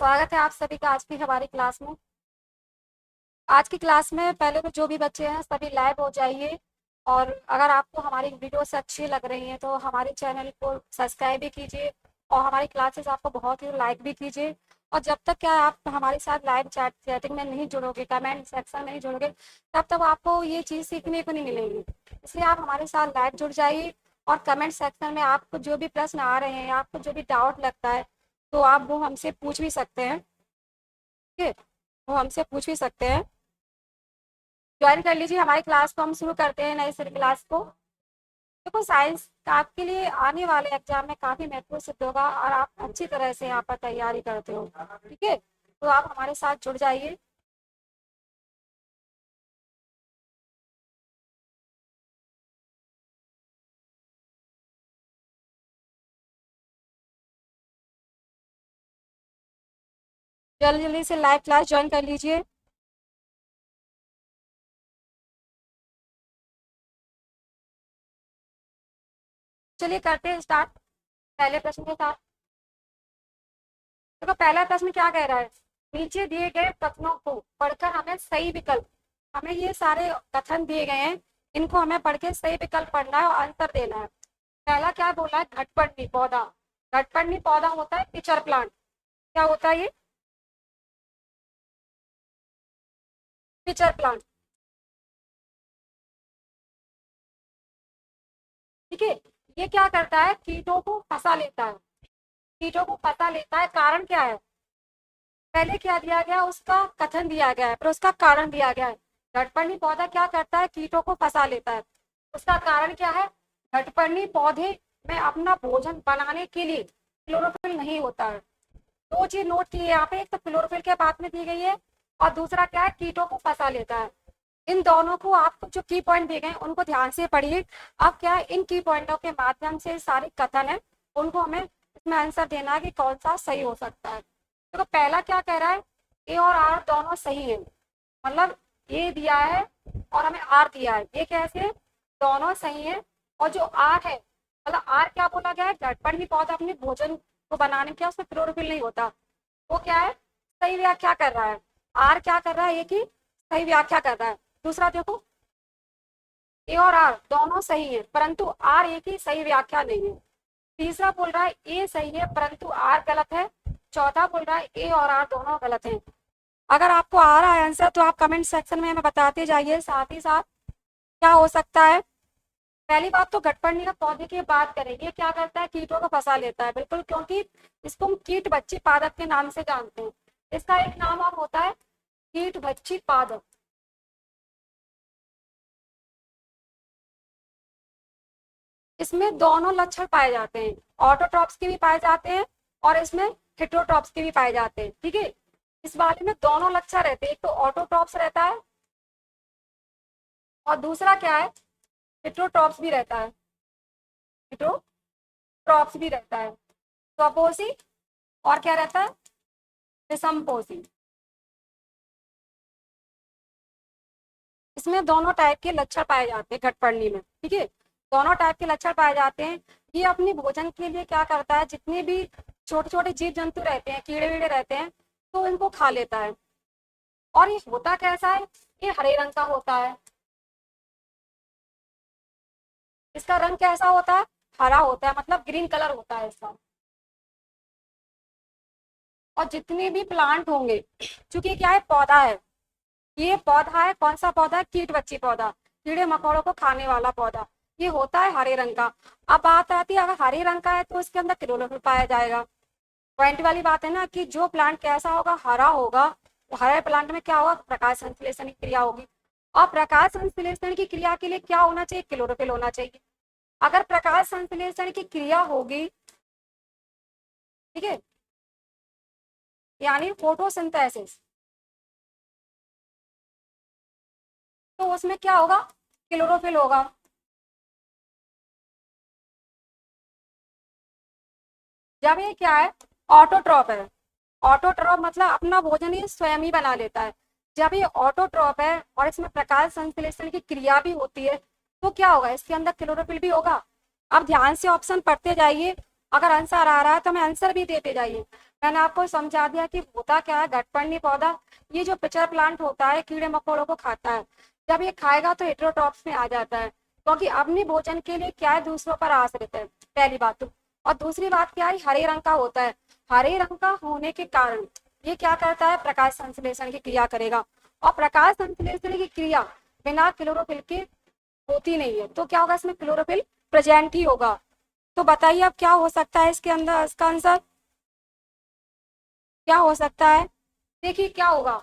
स्वागत है आप सभी का आज की हमारी क्लास में। आज की क्लास में पहले तो जो भी बच्चे हैं सभी लाइव हो जाइए। और अगर आपको हमारी वीडियोस अच्छी लग रही हैं तो हमारे चैनल को सब्सक्राइब भी कीजिए और हमारी क्लासेस आपको बहुत ही लाइक भी कीजिए। और जब तक क्या आप हमारे साथ लाइव चैटिंग में नहीं जुड़ोगे, कमेंट सेक्शन में नहीं जुड़ोगे, तब तक आपको ये चीज़ सीखने को नहीं मिलेगी। इसलिए आप हमारे साथ लाइव जुड़ जाइए और कमेंट सेक्शन में आपको जो भी प्रश्न आ रहे हैं, आपको जो भी डाउट लगता है, तो आप वो हमसे पूछ भी सकते हैं। ठीक है, वो हमसे पूछ भी सकते हैं। ज्वाइन कर लीजिए हमारी क्लास को। हम शुरू करते हैं नई क्लास को। देखो, साइंस का आपके लिए आने वाले एग्जाम में काफ़ी महत्वपूर्ण सिद्ध होगा और आप अच्छी तरह से यहाँ पर तैयारी करते हो। ठीक है, तो आप हमारे साथ जुड़ जाइए। जल्दी जल्दी से लाइव क्लास ज्वाइन कर लीजिए। चलिए करते हैं स्टार्ट पहले प्रश्न के साथ। देखो, पहला प्रश्न क्या कह रहा है। नीचे दिए गए कथनों को पढ़कर हमें सही विकल्प, हमें ये सारे कथन दिए गए हैं, इनको हमें पढ़ के सही विकल्प पढ़ना है और आंसर देना है। पहला क्या बोला है, घटपड़नी पौधा। घटपड़नी पौधा होता है पिचर प्लांट। क्या होता है ये, पिचर प्लांट। ठीक है, ये क्या करता है, कीटों को फंसा लेता है। कीटों को फंसा लेता है, कारण क्या है, पहले क्या दिया गया, उसका कथन दिया गया है, फिर उसका कारण दिया गया है। घटपर्णी पौधा क्या करता है, कीटों को फंसा लेता है। उसका कारण क्या है, घटपर्णी पौधे में अपना भोजन बनाने के लिए क्लोरोफिल नहीं होता है। दो चीज नोट की है यहाँ पे, एक तो क्लोरोफिल के बात में दी गई है और दूसरा क्या है, कीटों को फंसा लेता है। इन दोनों को आपको जो की पॉइंट दिए गए उनको ध्यान से पढ़िए। अब क्या है, इन की पॉइंटों के माध्यम से सारे कथन है उनको हमें इसमें आंसर देना है कि कौन सा सही हो सकता है। तो पहला क्या कह रहा है, ए और आर दोनों सही है। मतलब ए दिया है और हमें आर दिया है, ये कैसे, दोनों सही है। और जो आर है, मतलब आर क्या बोला गया है, घटपड़ ही पौधा अपने भोजन को बनाने के, उसमें क्लोरोफिल नहीं होता, वो क्या है, सही व्याख्या कर रहा है। आर क्या कर रहा है, एक ही सही व्याख्या कर रहा है। दूसरा देखो, ए और आर दोनों सही है परंतु आर एक ही सही व्याख्या नहीं है। तीसरा बोल रहा है ए सही है परंतु आर गलत है। चौथा बोल रहा है ए और आर दोनों गलत हैं। अगर आपको आ रहा है आंसर तो आप कमेंट सेक्शन में हमें बताते जाइए। साथ ही साथ क्या हो सकता है, पहली बात तो घटपर्णी का पौधे की बात करेंगे, क्या करता है, कीटों को फंसा लेता है, बिल्कुल, क्योंकि इसको हम कीट बच्ची पादप के नाम से जानते हैं। इसका एक नाम और होता है कीट बच्ची पादप। इसमें दोनों लक्षण पाए जाते हैं, ऑटोट्रॉप्स के भी पाए जाते हैं और इसमें हेटेरोट्रॉप्स के भी पाए जाते हैं। ठीक है, इस वाले में दोनों लक्षण रहते हैं, एक तो ऑटोट्रॉप्स रहता है और दूसरा क्या है, हेटेरोट्रॉप्स भी रहता है। हेटेरोट्रॉप्स भी रहता है, स्वपोषी और क्या रहता है, विषमपोषी। इसमें दोनों टाइप के लक्षण पाए जाते हैं घटपर्णी में। ठीक है, दोनों टाइप के लक्षण पाए जाते हैं। ये अपने भोजन के लिए क्या करता है, जितने भी छोटे छोटे जीव जंतु रहते हैं, कीड़े वीड़े रहते हैं, तो इनको खा लेता है। और ये होता कैसा है, ये हरे रंग का होता है। इसका रंग कैसा होता है, हरा होता है, मतलब ग्रीन कलर होता है इसका। और जितने भी प्लांट होंगे, चूंकि क्या है, पौधा है, ये पौधा है, कौन सा पौधा है, कीट बच्ची पौधा, कीड़े मकोड़ों को खाने वाला पौधा, ये होता है हरे रंग का। अब बात आती है, अगर हरे रंग का है तो इसके अंदर क्लोरोफिल पाया जाएगा। पॉइंट वाली बात है ना कि जो प्लांट कैसा होगा, हरा होगा, तो हरे प्लांट में क्या होगा, प्रकाश संश्लेषण की क्रिया होगी। और प्रकाश संश्लेषण की क्रिया के लिए क्या होना चाहिए, क्लोरोफिल होना चाहिए। अगर प्रकाश संश्लेषण की क्रिया होगी, ठीक है, यानी फोटोसिंथेसिस, तो उसमें क्या होगा, क्लोरोफिल होगा। जब ये क्या है, ऑटोट्रॉप है, ऑटोट्रॉप मतलब अपना भोजन ये स्वयं ही बना लेता है। जब ये ऑटोट्रॉप है और इसमें प्रकाश संश्लेषण की क्रिया भी होती है, तो क्या होगा, इसके अंदर क्लोरोफिल भी होगा। अब ध्यान से ऑप्शन पढ़ते जाइए, अगर आंसर आ रहा है तो हमें आंसर भी देते जाइए। मैंने आपको समझा दिया कि होता क्या है घटपर्णी पौधा। ये जो पिचर प्लांट होता है कीड़े मकोड़ों को खाता है। जब ये खाएगा तो हेटेरोट्रॉप्स में आ जाता है, क्योंकि अपने भोजन के लिए क्या है, दूसरों पर आश्रित है, पहली बात तो। और दूसरी बात क्या है, हरे रंग का होता है। हरे रंग का होने के कारण ये क्या करता है, प्रकाश संश्लेषण की क्रिया करेगा। और प्रकाश संश्लेषण की क्रिया बिना क्लोरोफिल के होती नहीं है, तो क्या होगा, इसमें क्लोरोफिल प्रेजेंट ही होगा। तो बताइए अब क्या हो सकता है इसके अंदर, इसका आंसर क्या हो सकता है। देखिए क्या होगा,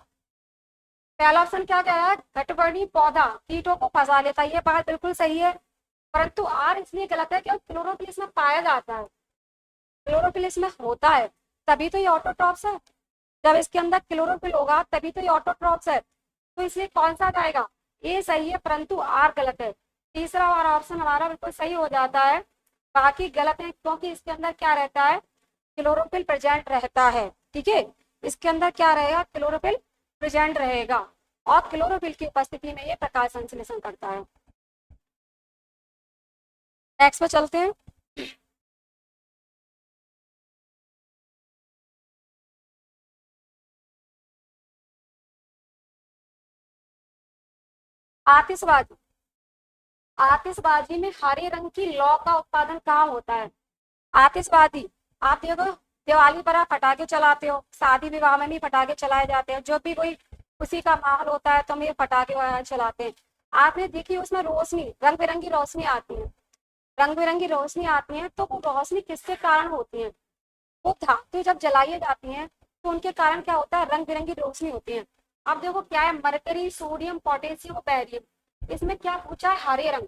पहला ऑप्शन क्या कह रहा है, घटवर्णी पौधा कीटों को फंसा लेता है, ये बात बिल्कुल सही है। परंतु आर इसलिए गलत है क्योंकि क्लोरोफिल इसमें पाया जाता है, क्लोरोफिल इसमें होता है, तभी तो ये ऑटोट्रॉप्स है। जब इसके अंदर क्लोरोफिल होगा तभी तो ये ऑटोट्रॉप्स है। तो इसलिए कौन सा जाएगा, ए सही है, परंतु आर गलत है। तीसरा वाला ऑप्शन हमारा बिल्कुल सही हो जाता है, बाकी गलत है, क्योंकि इसके अंदर क्या रहता है, क्लोरोफिल प्रेजेंट रहता है। ठीक है, इसके अंदर क्या रहेगा, क्लोरोफिल प्रेजेंट रहेगा, और क्लोरोफिल की उपस्थिति में ये प्रकाश संश्लेषण करता है। नेक्स्ट पे चलते हैं। आतिशबाजी। आतिशबाजी में हरे रंग की लौ का उत्पादन कहाँ होता है। आतिशबाजी, आप देखो, दिवाली पर आप पटाखे चलाते हो, शादी विवाह में भी पटाखे चलाए जाते हैं, जो भी कोई खुशी का माहौल होता है तो हम ये पटाखे वगैरह चलाते हैं। आपने देखी उसमें रोशनी, रंग बिरंगी रोशनी आती है, रंग बिरंगी रोशनी आती है, तो वो रोशनी किसके कारण होती है, वो धातु जब जलाई जाती हैं तो उनके कारण क्या होता है, रंग बिरंगी रोशनी होती है। अब देखो क्या है, मरकरी, सोडियम, पोटेशियम, बैरियम, इसमें क्या पूछा है, हरे रंग।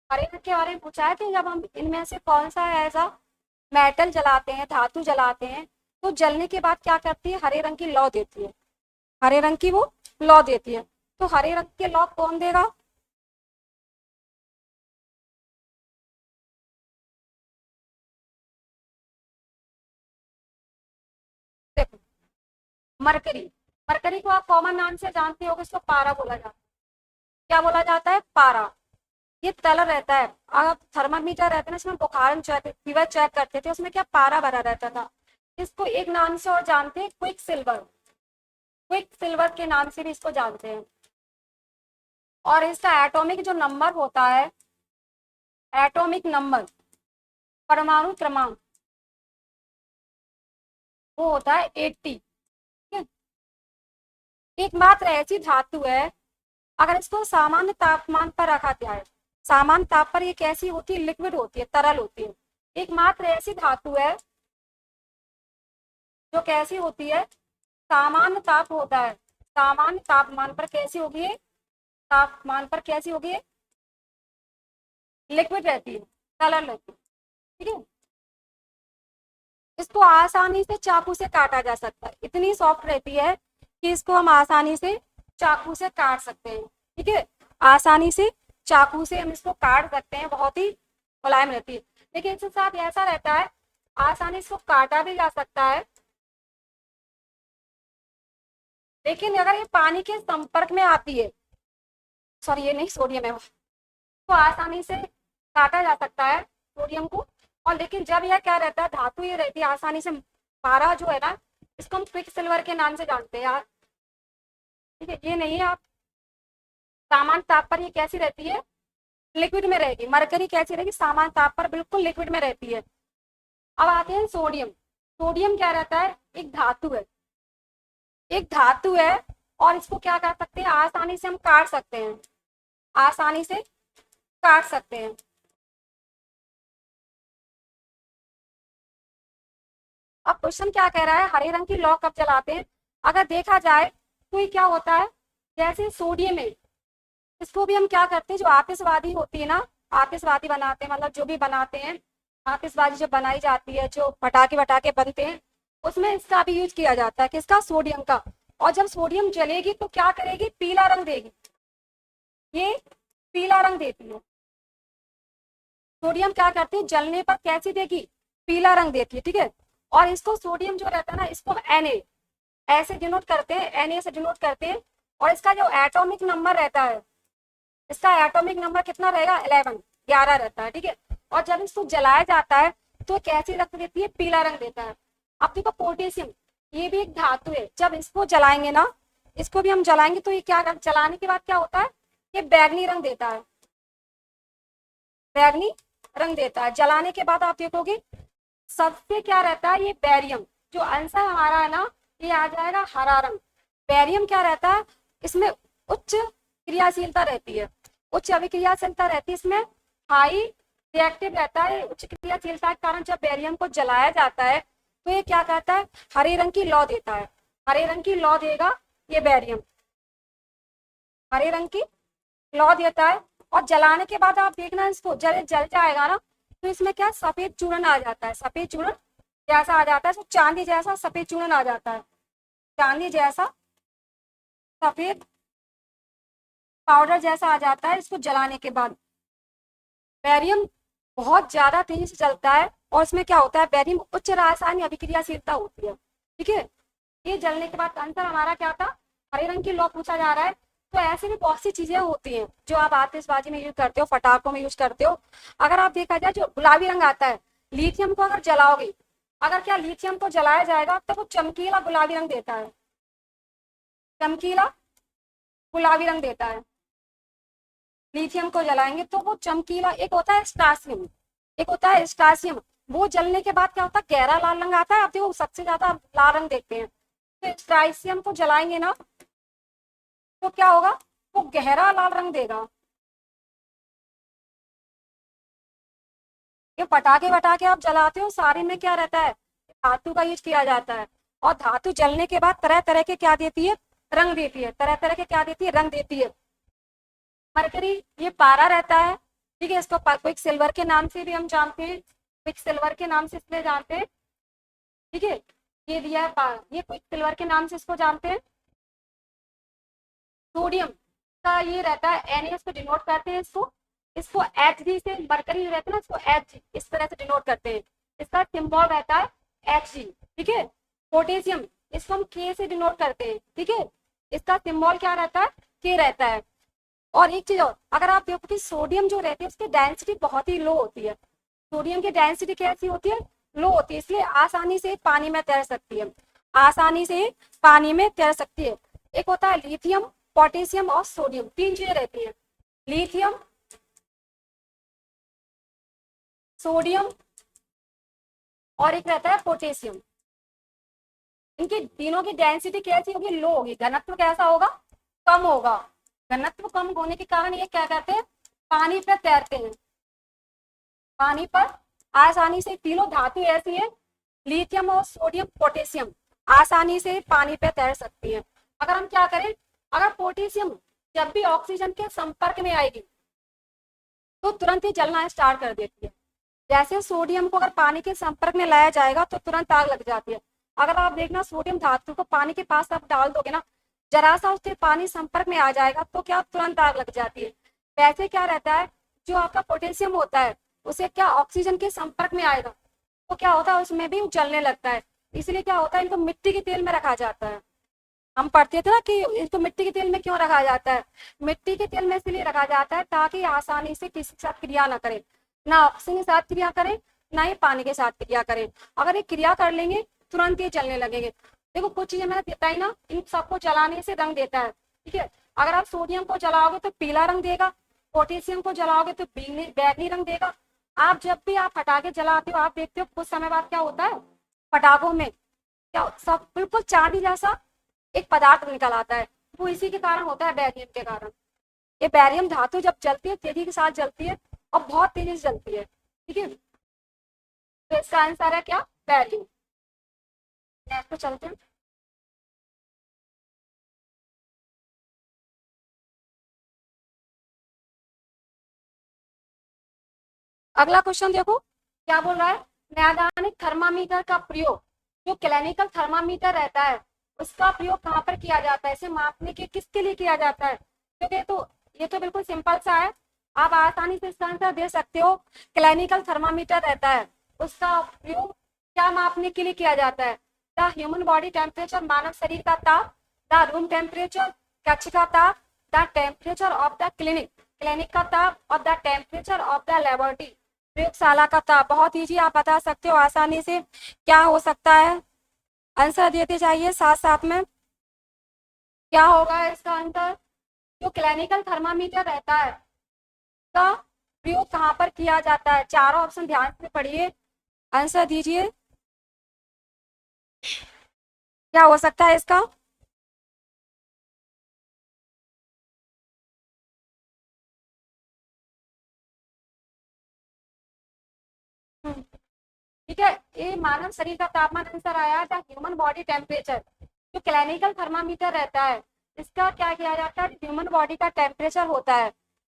हरे रंग के बारे में पूछा है कि जब हम इनमें से कौन सा ऐसा मेटल जलाते हैं, धातु जलाते हैं, तो जलने के बाद क्या करती है, हरे रंग की लौ देती है, हरे रंग की वो लौ देती है। तो हरे रंग के लौ कौन देगा, देखो, मरकरी। मरकरी को आप कॉमन नाम से जानते हो, इसको पारा बोला जाता है। क्या बोला जाता है, पारा। ये तल रहता है, आप थर्मामीटर रहता है ना, इसमें बुखार चेक, फीवर चेक करते थे, उसमें क्या पारा भरा रहता था। इसको एक नाम से और जानते हैं, क्विक सिल्वर। क्विक सिल्वर के नाम से भी इसको जानते हैं। और इसका एटॉमिक जो नंबर होता है, एटॉमिक नंबर, परमाणु क्रमांक, वो होता है 80। ठीक है, एकमात्र ऐसी धातु है, अगर इसको सामान्य तापमान पर रखा जाए, सामान्य ताप पर ये कैसी होती है, लिक्विड होती है, तरल होती है। एकमात्र ऐसी धातु है जो कैसी होती है, सामान्य ताप होता है, सामान्य तापमान पर कैसी होगी, तापमान पर कैसी होगी, लिक्विड रहती है, तरल रहती है। ठीक है, इसको आसानी से चाकू से काटा जा सकता है, इतनी सॉफ्ट रहती है कि इसको हम आसानी से चाकू से काट सकते हैं। ठीक है, आसानी से चाकू से हम इसको काट सकते हैं, बहुत ही मुलायम रहती है। लेकिन इसके साथ ऐसा रहता है, आसानी से इसको काटा भी जा सकता है, लेकिन अगर ये पानी के संपर्क में आती है, सॉरी ये नहीं, सोडियम है वो, तो आसानी से काटा जा सकता है सोडियम को। और लेकिन जब यह क्या रहता है, धातु ये रहती है आसानी से, पारा जो है ना, इसको हम क्विक सिल्वर के नाम से जानते हैं यार। ठीक है, ये नहीं है, आप सामान्य ताप पर ये कैसी रहती है, लिक्विड में रहेगी। मरकरी कैसी रहेगी, सामान्य ताप पर बिल्कुल लिक्विड में रहती है। अब आते हैं सोडियम। सोडियम क्या रहता है, एक धातु है, एक धातु है, और इसको क्या कर सकते हैं, आसानी से हम काट सकते हैं, आसानी से काट सकते हैं। अब क्वेश्चन क्या कह रहा है, हरे रंग की लौ कब जलाते हैं। अगर देखा जाए तो ये क्या होता है, जैसे सोडियम है, इसको भी हम क्या करते हैं, जो आतिशबाजी होती है ना, आतिशबाजी बनाते हैं, मतलब जो भी बनाते हैं, आतिशबाजी जो बनाई जाती है, जो पटाखे वटाखे बनते हैं, उसमें इसका भी यूज किया जाता है, किसका, सोडियम का। और जब सोडियम जलेगी तो क्या करेगी, पीला रंग देगी, ये पीला रंग देती है। सोडियम क्या करती है, जलने पर कैसी देगी, पीला रंग देती है। ठीक है, और इसको सोडियम जो रहता है ना, इसको Na ऐसे डिनोट करते हैं, Na से डिनोट करते हैं। और इसका जो एटॉमिक नंबर रहता है, इसका एटॉमिक नंबर कितना रहेगा, 11, 11 रहता है। ठीक है, और जब इसको जलाया जाता है तो कैसी रंग देती है, पीला रंग देता है। अब देखो पोटेशियम, ये भी एक धातु है, जब इसको जलाएंगे ना, इसको भी हम जलाएंगे तो ये क्या जलाने के बाद क्या होता है, ये बैगनी रंग देता है, बैगनी रंग देता है। जलाने के बाद आप देखोगे सबसे क्या रहता है, ये बैरियम जो आंसर हमारा है ना, ये आ जाएगा हरा रंग। बैरियम क्या रहता है, इसमें उच्च क्रियाशीलता रहती है, उच्च अभिक्रियाशीलता रहती है, इसमें हाई रिएक्टिव रहता है। उच्च क्रियाशीलता के कारण जब बैरियम को जलाया जाता है तो ये क्या कहता है, हरे रंग की लौ देता है, हरे रंग की लौ देगा ये बैरियम, हरे रंग की लौ देता है। और जलाने के बाद आप देखना इसको जल जाएगा ना, तो इसमें क्या सफेद चूर्ण आ जाता है, सफेद चूर्ण जैसा आ जाता है, तो चांदी जैसा सफेद चूर्ण आ जाता है, चांदी जैसा सफेद पाउडर जैसा आ जाता है इसको जलाने के बाद। बैरियम बहुत ज्यादा तेजी से जलता है और इसमें क्या होता है, बैरियम उच्च रासायनिक अभिक्रियाशीलता होती है। ठीक है, ये जलने के बाद आंसर हमारा क्या था, हरे रंग की लौ पूछा जा रहा है। तो ऐसे भी बहुत सी चीजें होती हैं जो आप आतिशबाजी में यूज करते हो, पटाखों में यूज करते हो। अगर आप देखा जाए जो गुलाबी रंग आता है, लिथियम को अगर जलाओगे, अगर क्या लिथियम को जलाया जाएगा तो वो चमकीला गुलाबी रंग देता है, चमकीला गुलाबी रंग देता है। लिथियम को जलाएंगे तो वो चमकीला, एक होता है स्ट्रासियम, एक होता है स्ट्रासियम, वो जलने के बाद क्या होता है, गहरा लाल रंग आता है। आप देखो सबसे ज्यादा लाल रंग देखते हैं, तो स्ट्रासियम को जलाएंगे ना तो क्या होगा, वो गहरा लाल रंग देगा। ये पटाखे वटाखे आप जलाते हो, सारे में क्या रहता है, धातु का यूज किया जाता है। और धातु जलने के बाद तरह तरह के क्या देती है, रंग देती है, तरह तरह के क्या देती है, रंग देती है। मरकरी ये पारा रहता है, ठीक है, इसको क्विक सिल्वर के नाम से भी हम जानते हैं, क्विक सिल्वर के नाम से इसलिए जानते हैं। ठीक है, ये दिया है ये क्विक सिल्वर के नाम से इसको जानते हैं। सोडियम का ये रहता है Na, इसको डिनोट करते हैं, इसको इसको Hg से, मरकरी रहता है ना, इसको H इस तरह से डिनोट करते हैं, इसका सिंबल रहता है Hg। ठीक है, पोटेशियम इसको हम K से डिनोट करते हैं, ठीक है, इसका सिंबल क्या रहता है, K रहता है। और एक चीज और, अगर आप देखो कि सोडियम जो रहती है उसकी डेंसिटी बहुत ही लो होती है, सोडियम की डेंसिटी कैसी होती है, लो होती है, इसलिए आसानी से पानी में तैर सकती है, आसानी से पानी में तैर सकती है। एक होता है लिथियम, पोटेशियम और सोडियम, तीन चीजें रहती है, लिथियम, सोडियम और एक रहता है पोटेशियम। इनकी तीनों की डेंसिटी कैसी होगी, लो होगी, घनत्व कैसा होगा, कम होगा। घनत्व कम होने के कारण ये क्या कहते हैं, पानी पर तैरते हैं, पानी पर आसानी से। तीनों धातु ऐसी है, लिथियम और सोडियम पोटेशियम, आसानी से पानी पे तैर सकती है। अगर हम क्या करें, अगर पोटेशियम जब भी ऑक्सीजन के संपर्क में आएगी तो तुरंत ही जलना स्टार्ट कर देती है। जैसे सोडियम को अगर पानी के संपर्क में लाया जाएगा तो तुरंत आग लग जाती है। अगर आप देखना सोडियम धातु को पानी के पास आप डाल दोगे ना, जरा सा उससे पानी संपर्क में आ जाएगा तो क्या तुरंत आग लग जाती है। वैसे क्या रहता है, जो आपका पोटेशियम होता है उसे क्या ऑक्सीजन के संपर्क में आएगा तो क्या होता है, उसमें भी जलने लगता है। इसलिए क्या होता है, इनको मिट्टी के तेल में रखा जाता है। हम पढ़ते थे ना कि इसको मिट्टी के तेल में क्यों रखा जाता है, मिट्टी के तेल में इसलिए रखा जाता है ताकि आसानी से किसी के साथ क्रिया ना करे, ना ऑक्सीजन के साथ क्रिया करे, ना ही पानी के साथ क्रिया करे। अगर ये क्रिया कर लेंगे तुरंत ये जलने लगेंगे। देखो कुछ चीजें मैंने बताई ना, इन सबको जलाने से रंग देता है। ठीक है, अगर आप सोडियम को जलाओगे तो पीला रंग देगा, पोटेशियम को जलाओगे तो बैगनी रंग देगा। आप जब भी आप पटाखे जलाते हो, आप देखते हो कुछ समय बाद क्या होता है, पटाखों में क्या सब बिल्कुल चांदी जैसा एक पदार्थ निकल आता है, वो इसी के कारण होता है, बैरियम के कारण। ये बैरियम धातु जब जलती है तेजी के साथ जलती है और बहुत तेजी से जलती है। ठीक है, तो इसका आंसर है क्या, बैरियम। नेक्स्ट पे चलते हैं। अगला क्वेश्चन देखो क्या बोल रहा है, नैदानिक थर्मामीटर का प्रयोग, जो क्लिनिकल थर्मामीटर रहता है उसका प्रयोग कहाँ पर किया जाता है, इसे मापने के किसके लिए किया जाता है। क्योंकि तो ये तो बिल्कुल सिंपल सा है, आप आसानी से इसका आंसर दे सकते हो। क्लिनिकल थर्मामीटर रहता है उसका प्रयोग क्या मापने के लिए किया जाता है, द ह्यूमन बॉडी टेम्परेचर, मानव शरीर का ताप, द रूम टेम्परेचर, कक्ष का ताप, the temperature of the clinic, clinic का ताप, और the temperature of the laboratory, प्रयोगशाला का ताप। बहुत ईजी, आप बता सकते हो आसानी से क्या हो सकता है, आंसर देते जाइए साथ साथ में। क्या होगा इसका आंसर? जो क्लिनिकल थर्मामीटर रहता है का प्रयोग कहाँ पर किया जाता है? चारों ऑप्शन ध्यान से पढ़िए, आंसर दीजिए। क्या हो सकता है इसका? ठीक है, ये मानव शरीर का तापमान आंसर आया था, ह्यूमन बॉडी टेम्परेचर। जो क्लिनिकल थर्मामीटर रहता है इसका क्या किया जाता है? ह्यूमन बॉडी का टेम्परेचर होता है,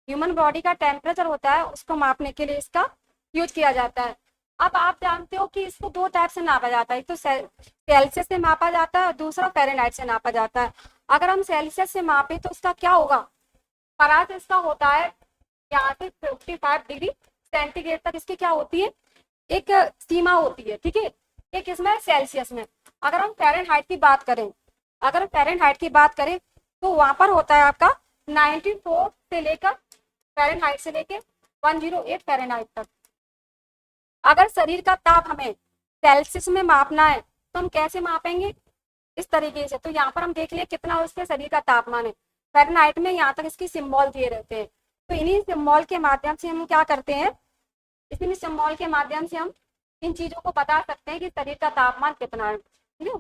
ह्यूमन बॉडी का टेम्परेचर होता है, उसको मापने के लिए इसका यूज किया जाता है। अब आप जानते हो कि इसको दो टाइप से नापा जाता है, एक तो सेल्सियस से मापा जाता है और दूसरा फ़ारेनहाइट से नापा जाता है। अगर हम सेल्सियस से मापे तो इसका क्या होगा? परास इसका होता है यहाँ से 55 डिग्री सेंटीग्रेड तक इसकी क्या होती है? एक सीमा होती है, ठीक है। एक इसमें सेल्सियस में। अगर हम फ़ारेनहाइट की बात करें, अगर फ़ारेनहाइट की बात करें तो वहां पर होता है आपका 94 से लेकर फ़ारेनहाइट से लेकर 108 फ़ारेनहाइट तक। अगर शरीर का ताप हमें सेल्सियस में मापना है तो हम कैसे मापेंगे? इस तरीके से। तो यहाँ पर हम देख लिए कितना उसके शरीर का तापमान है फ़ारेनहाइट में, यहाँ तक इसकी सिंबल दिए रहते हैं। तो इन्हीं सिंबल के माध्यम से हम क्या करते हैं, इसी सिंबल के माध्यम से हम इन चीजों को बता सकते हैं कि शरीर का तापमान कितना है, ठीक है,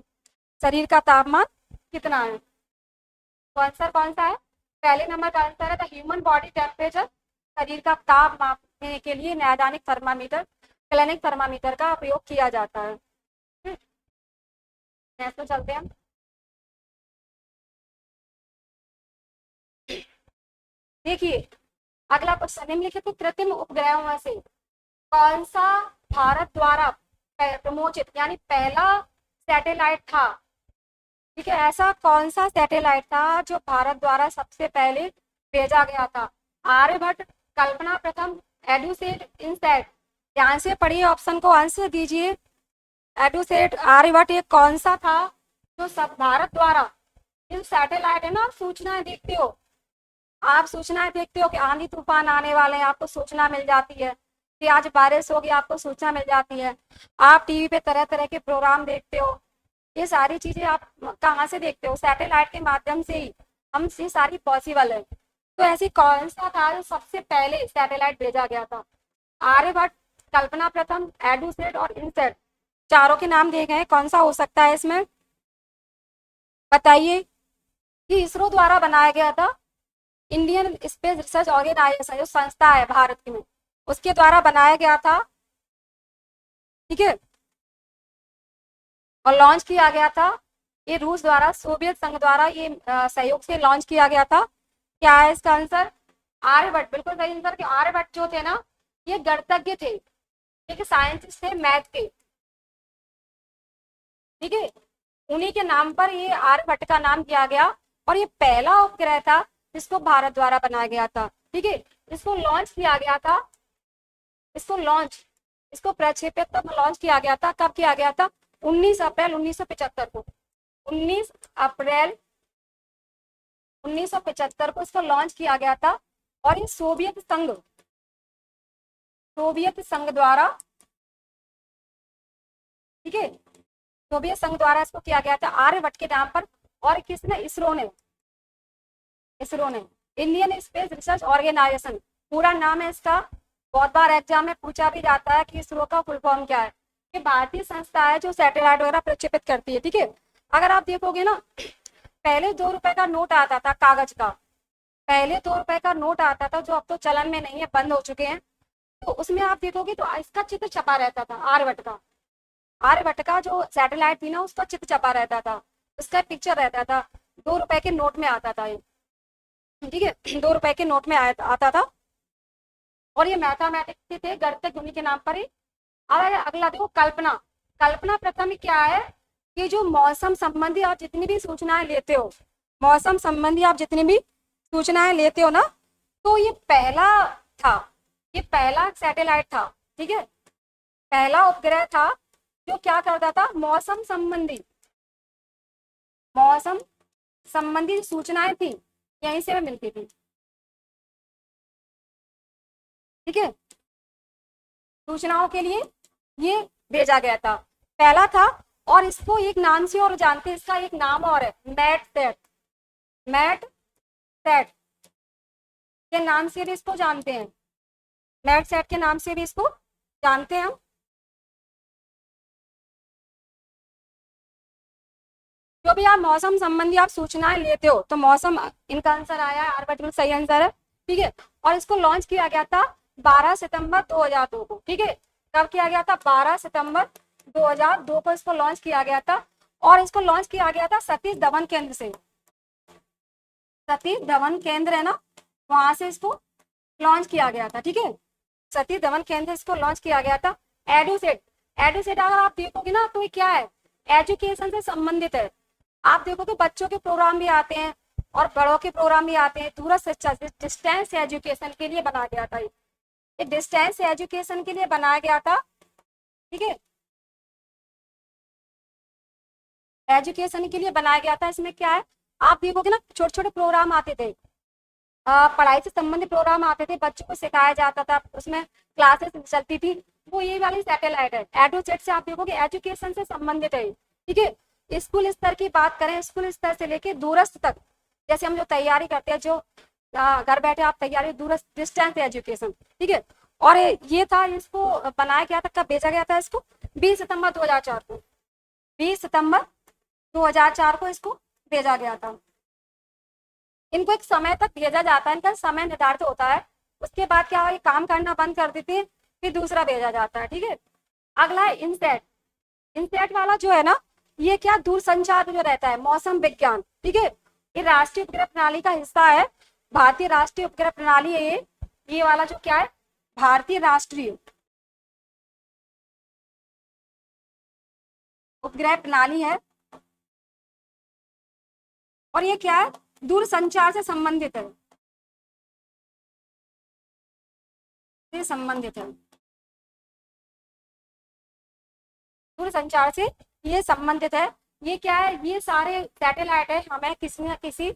शरीर का तापमान कितना है। तो आंसर कौन सा है? पहले नंबर का आंसर है द ह्यूमन बॉडी टेम्परेचर। शरीर का ताप मापने के लिए नैदानिक थर्मामीटर, क्लिनिक थर्मामीटर का प्रयोग किया जाता है। नेक्स्ट तो चलते हैं। देखिए अगला क्वेश्चन, निम्नलिखित कृत्रिम उपग्रहों में से कौन सा भारत द्वारा प्रमोचित यानी पहला सैटेलाइट था? ठीक है, ऐसा कौन सा सैटेलाइट था जो भारत द्वारा सबसे पहले भेजा गया था? आर्यभट्ट, कल्पना प्रथम, एडुसेट, इनसैट। ध्यान से पढ़िए, ऑप्शन को आंसर दीजिए। एडुसेट, आर्यभट्ट, ये कौन सा था जो सब भारत द्वारा, ये सैटेलाइट है ना, आप सूचनाएं देखते हो, आप सूचनाएं देखते हो कि आंधी तूफान आने वाले हैं, आपको सूचना मिल जाती है कि आज बारिश होगी, आपको सूचना मिल जाती है। आप टीवी पे तरह तरह के प्रोग्राम देखते हो, ये सारी चीजें आप कहाँ से देखते हो? सैटेलाइट के माध्यम से ही हम ये सारी पॉसिबल है। तो ऐसी कौन सा था जो सबसे पहले सैटेलाइट भेजा गया था? आर्यभट्ट, कल्पना प्रथम, एडुसेट और इनसेट, चारों के नाम दिए गए हैं, कौन सा हो सकता है इसमें? बताइए। कि इसरो द्वारा बनाया गया था, इंडियन स्पेस रिसर्च ऑर्गेनाइजेशन जो संस्था है भारत की में, उसके द्वारा बनाया गया था, ठीक है, और लॉन्च किया गया था। ये रूस द्वारा, सोवियत संघ द्वारा ये सहयोग से लॉन्च किया गया था। क्या है इसका आंसर? आर्यभट्ट, बिल्कुल सही आंसर। कि आर्यभट्ट जो थे ना, ये गणितज्ञ थे, ठीक है, साइंटिस्ट थे, मैथ के, ठीक है, उन्हीं के नाम पर ये आर्यभट्ट का नाम किया गया। और ये पहला उपग्रह था जिसको भारत द्वारा बनाया गया था, ठीक है। इसको लॉन्च किया गया था, इसको लॉन्च, इसको प्रक्षेपित तब लॉन्च किया गया था, कब किया गया था? 19 अप्रैल 1975 को, 19 अप्रैल 1975 को इसको लॉन्च किया गया था। और ये सोवियत संघ, सोवियत संघ द्वारा, ठीक है, सोवियत संघ द्वारा इसको किया गया था आर्यभट्ट के नाम पर। और किसने? इसरो ने, इसरो ने, इंडियन स्पेस रिसर्च ऑर्गेनाइजेशन पूरा नाम है इसका। बहुत बार एग्जाम में पूछा भी जाता है कि इसरो का फुल फॉर्म क्या है। ये भारतीय संस्था है जो सैटेलाइट वगैरह प्रक्षेपित करती है, ठीक है। अगर आप देखोगे ना, पहले 2 रुपए का नोट आता था कागज का, पहले 2 रुपए का नोट आता था जो अब तो चलन में नहीं है, बंद हो चुके हैं। तो उसमें आप देखोगे तो इसका चित्र छपा रहता था, आर्यभट्ट का, आर्यभट्ट का जो सैटेलाइट थी ना उसका चित्र छपा रहता था, उसका पिक्चर रहता था, 2 रुपए के नोट में आता था ये, ठीक है, 2 रुपए के नोट में आता था। और ये मैथमेटिक्स थे, गणितज्ञ उन्हीं के नाम पर ही। अब अगला देखो, कल्पना, कल्पना प्रथम क्या है? कि जो मौसम संबंधी आप जितनी भी सूचनाएं लेते हो, मौसम संबंधी आप जितनी भी सूचनाएं लेते हो ना, तो ये पहला था, ये पहला सैटेलाइट था, ठीक है, पहला उपग्रह था जो क्या करता था? मौसम संबंधी, मौसम संबंधी सूचनाएं थी यहीं से मिलती थी, ठीक है, सूचनाओं के लिए ये भेजा गया था, पहला था। और इसको एक नाम से और जानते हैं, इसका एक नाम और है, मैट सेट। मैट सेट के नाम से भी इसको जानते हैं, मैट सेट के नाम से भी इसको जानते हैं हम। जो भी आप मौसम संबंधी आप सूचनाएं लेते हो तो मौसम, इनका आंसर आया है, आर्बिट्रल सही आंसर है, ठीक है। और इसको लॉन्च किया गया था 12 सितंबर 2002 को, ठीक है। कब किया गया था? 12 सितंबर 2002 को इसको लॉन्च किया गया था। और इसको लॉन्च किया गया था सतीश धवन केंद्र से, सतीश धवन केंद्र है ना, वहां से इसको लॉन्च किया गया था, ठीक है। सतीश धवन केंद्र इसको लॉन्च किया गया था। एडुसेट, एडुसेट अगर आप देखोगे ना तो ये क्या है, एजुकेशन से संबंधित है। आप देखोगे बच्चों के प्रोग्राम भी आते हैं और बड़ों के प्रोग्राम भी आते हैं। दूरस्थ शिक्षा, डिस्टेंस एजुकेशन के लिए बनाया गया था, ये डिस्टेंस एजुकेशन के लिए बनाया गया था, ठीक है। एजुकेशन के लिए बनाया गया था। इसमें क्या है, आप देखोगे ना छोटे छोटे प्रोग्राम आते थे, पढ़ाई से संबंधित प्रोग्राम आते थे, बच्चों को सिखाया जाता था, उसमें क्लासेस चलती थी, वो ये वाली सैटेलाइट है। एडुसेट से आप देखोगे एजुकेशन से संबंधित है, ठीक है। स्कूल स्तर की बात करें, स्कूल स्तर से लेके दूरस्थ तक, जैसे हम जो तैयारी करते हैं, जो घर बैठे आप तैयारी, दूरस्थ डिस्टेंस एजुकेशन, ठीक है। और ये था, इसको बनाया गया था, कब भेजा गया था इसको? 20 सितंबर 2004 को, 20 सितंबर 2004 को इसको भेजा गया था। इनको एक समय तक भेजा जाता है, इनका समय निर्धारित होता है, उसके बाद क्या है, काम करना बंद कर देते हैं, फिर दूसरा भेजा जाता है, ठीक है। अगला है इनसेट। इनसेट वाला जो है ना, ये क्या, दूरसंचार जो रहता है, मौसम विज्ञान, ठीक है। ये राष्ट्रीय उपग्रह प्रणाली का हिस्सा है, भारतीय राष्ट्रीय उपग्रह प्रणाली है ये वाला जो क्या है, भारतीय राष्ट्रीय उपग्रह प्रणाली है। और ये क्या है, दूरसंचार से संबंधित है, से संबंधित है, दूरसंचार से ये संबंधित है। ये क्या है, ये सारे सैटेलाइट है, हमें किसी न किसी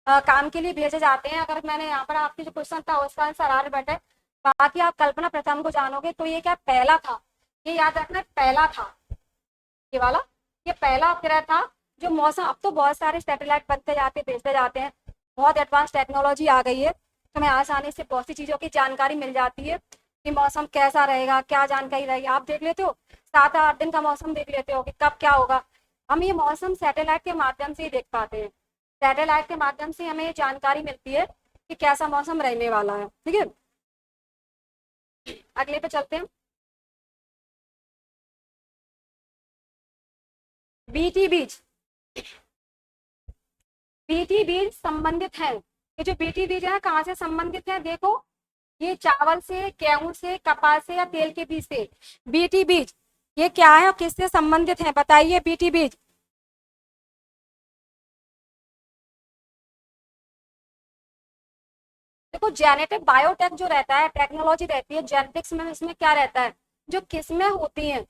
काम के लिए भेजे जाते हैं। अगर मैंने यहाँ पर आपके जो क्वेश्चन था उसका आंसर आ बैठे, बाकी आप कल्पना प्रथम को जानोगे तो ये क्या, पहला था, ये याद रखना, पहला था ये वाला, ये पहला उपग्रह था जो मौसम, अब तो बहुत सारे सैटेलाइट बनते जाते भेजते जाते हैं, बहुत एडवांस टेक्नोलॉजी आ गई है, तो हमें आसानी से बहुत सी चीज़ों की जानकारी मिल जाती है कि मौसम कैसा रहेगा, क्या जानकारी रहेगी। आप देख लेते हो 7-8 दिन का मौसम देख लेते हो कि कब क्या होगा। हम ये मौसम सैटेलाइट के माध्यम से ही देख पाते हैं, सैटेलाइट के माध्यम से हमें ये जानकारी मिलती है कि कैसा मौसम रहने वाला है, ठीक है। अगले पे चलते हैं। बीटी बीज, बीटी बीज संबंधित है, ये जो बीटी बीज है कहाँ से संबंधित है, देखो ये चावल से, गेहूं से, कपास से या तेल के बीज से। बीटी बीज ये क्या है और किससे संबंधित है, बताइए। बीटी बीज देखो, जेनेटिक बायोटेक जो रहता है, टेक्नोलॉजी रहती है जेनेटिक्स में, इसमें क्या रहता है, जो किस्में होती हैं,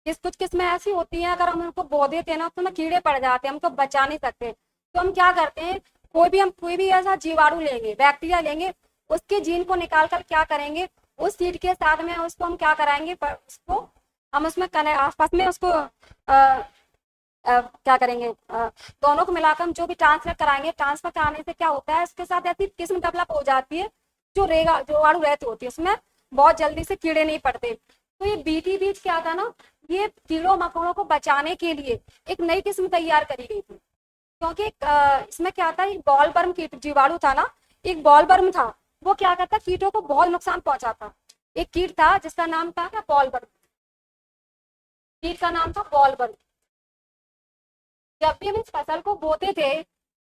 कुछ किस्में ऐसी होती हैं अगर हम उनको बो देते हैं ना तो ना कीड़े पड़ जाते हैं, हमको बचा नहीं सकते, तो हम क्या करते हैं, कोई भी ऐसा जीवाणु लेंगे, बैक्टीरिया लेंगे, उसके जीन को निकाल कर क्या करेंगे, उस सीड के साथ में उसको हम क्या कराएंगे, उसको हम उसमें आपस में उसको क्या करेंगे, दोनों को मिलाकर हम जो भी ट्रांसफर कराएंगे, ट्रांसफर कराने से क्या होता है, इसके साथ ऐसी किस्म डेवलप हो जाती है जो जीवाणु रहती होती है, उसमें बहुत जल्दी से कीड़े नहीं पड़ते। तो ये बीटी बीज क्या था ना, ये कीड़ों मकोड़ों को बचाने के लिए एक नई किस्म तैयार करी गई थी, क्योंकि इसमें क्या था, एक बॉल बर्म कीट जीवाणु था ना, एक बॉल बर्म था, वो क्या करता, कीटों को बहुत नुकसान पहुंचाता। एक कीट था जिसका नाम था क्या, बॉल बर्म, कीट का नाम था बॉल बर्म। जब भी हम इस फसल को बोते थे,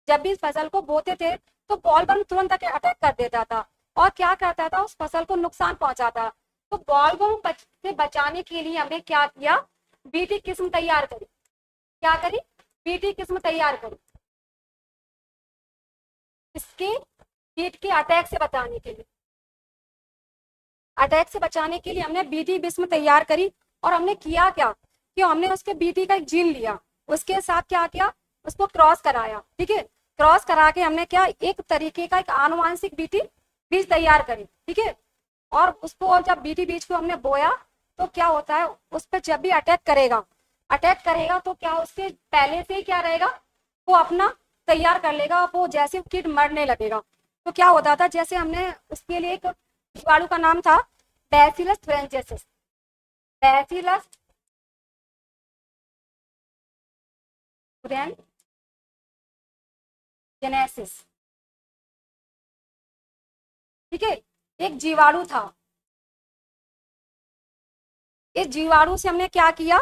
जब भी इस फसल को बोते थे तो बॉल बर्म तुरंत अटैक कर देता था और क्या करता था, उस फसल को नुकसान पहुंचाता। तो बॉल बर्म से बचाने के लिए हमने क्या किया, बीटी किस्म तैयार करी, क्या करी, बीटी किस्म तैयार करी, इसके कीट के अटैक से बचाने के लिए, अटैक से बचाने के लिए हमने बीटी किस्म तैयार करी। और हमने किया क्या कि हमने उसके बीटी का एक जीन लिया, उसके साथ क्या किया, उसको क्रॉस कराया, ठीक है। क्रॉस करा के हमने क्या, एक तरीके का एक आनुवांशिक बीटी बीज तैयार करी, ठीक है। और उसको जब बीटी बीज को हमने बोया तो क्या होता है, उस पर जब भी अटैक करेगा अटैक करेगा तो क्या उसके पहले से ही क्या रहेगा, वो अपना तैयार कर लेगा, वो जैसे कीट मरने लगेगा। तो क्या होता था, जैसे हमने उसके लिए एक जीवाणु का नाम था बैसिलस थ्रेंचेसिस, बैसिलस जेनेसिस, ठीक है, एक जीवाणु था। इस जीवाणु से हमने क्या किया,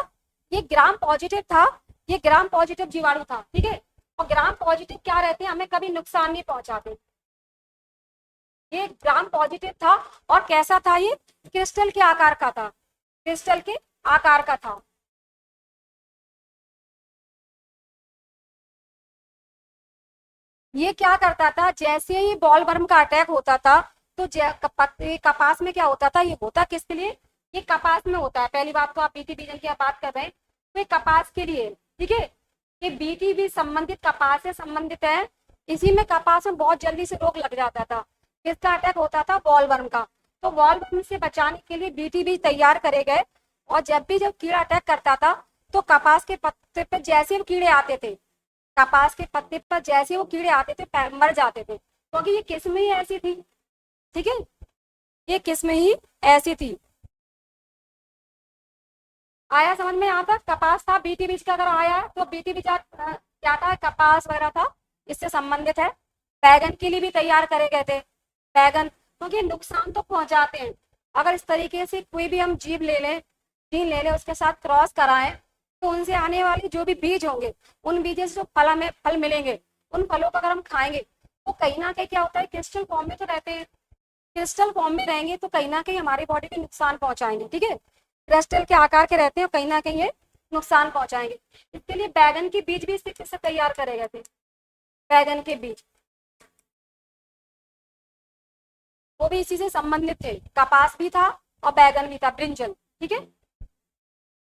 ये ग्राम पॉजिटिव था, ये ग्राम पॉजिटिव जीवाणु था, ठीक है। और ग्राम पॉजिटिव क्या रहते हैं, हमें कभी नुकसान नहीं पहुंचाते। ये ग्राम पॉजिटिव था, और कैसा था ये, क्रिस्टल के आकार का था, क्रिस्टल के आकार का था। ये क्या करता था, जैसे ही बॉल वर्म का अटैक होता था, तो कपास में क्या होता था, ये होता किसके लिए, ये कपास में होता है। पहली बात तो आप बीटी बीजन की बात कर रहे हैं, तो ये कपास के लिए, ठीक है। ये बीटी भी संबंधित कपास से संबंधित है। इसी में कपास में बहुत जल्दी से रोग लग जाता था, किसका अटैक होता था, बॉल वर्म का। तो बॉल वर्म से बचाने के लिए बीटी बीज तैयार करे गए। और जब कीड़ा अटैक करता था, तो कपास के पत्ते पे जैसे वो कीड़े आते थे, कपास के पत्ते पर जैसे वो कीड़े आते थे मर जाते थे, क्योंकि ये किस्म ही ऐसी थी, ठीक है, ये किस्म ही ऐसी थी। आया समझ में, यहाँ तक कपास था, बीटी बीज का अगर आया है तो बीटी बीज क्या था, कपास वगैरह था, इससे संबंधित है। बैगन के लिए भी तैयार करे गए थे, बैगन, क्योंकि नुकसान तो पहुंचाते हैं। अगर इस तरीके से कोई भी हम जीव ले लें, जीन ले लें, उसके साथ क्रॉस कराएं, तो उनसे आने वाले जो भी बीज होंगे, उन बीजों से जो फल मिलेंगे, उन फलों को अगर हम खाएंगे, तो कहीं ना कहीं क्या होता है, क्रिस्टल फॉर्म में तो रहते हैं, क्रिस्टल फॉर्म में रहेंगे तो कहीं ना कहीं हमारी बॉडी को नुकसान पहुंचाएंगे, ठीक है। क्रिस्टल के आकार के रहते हैं और कहीं ना कहीं ये नुकसान पहुंचाएंगे। इसके लिए बैगन के बीज भी इससे तैयार करे गए थे, बैगन के बीज, वो भी इसी से संबंधित थे, कपास भी था और बैगन भी था, ब्रिंजल, ठीक है।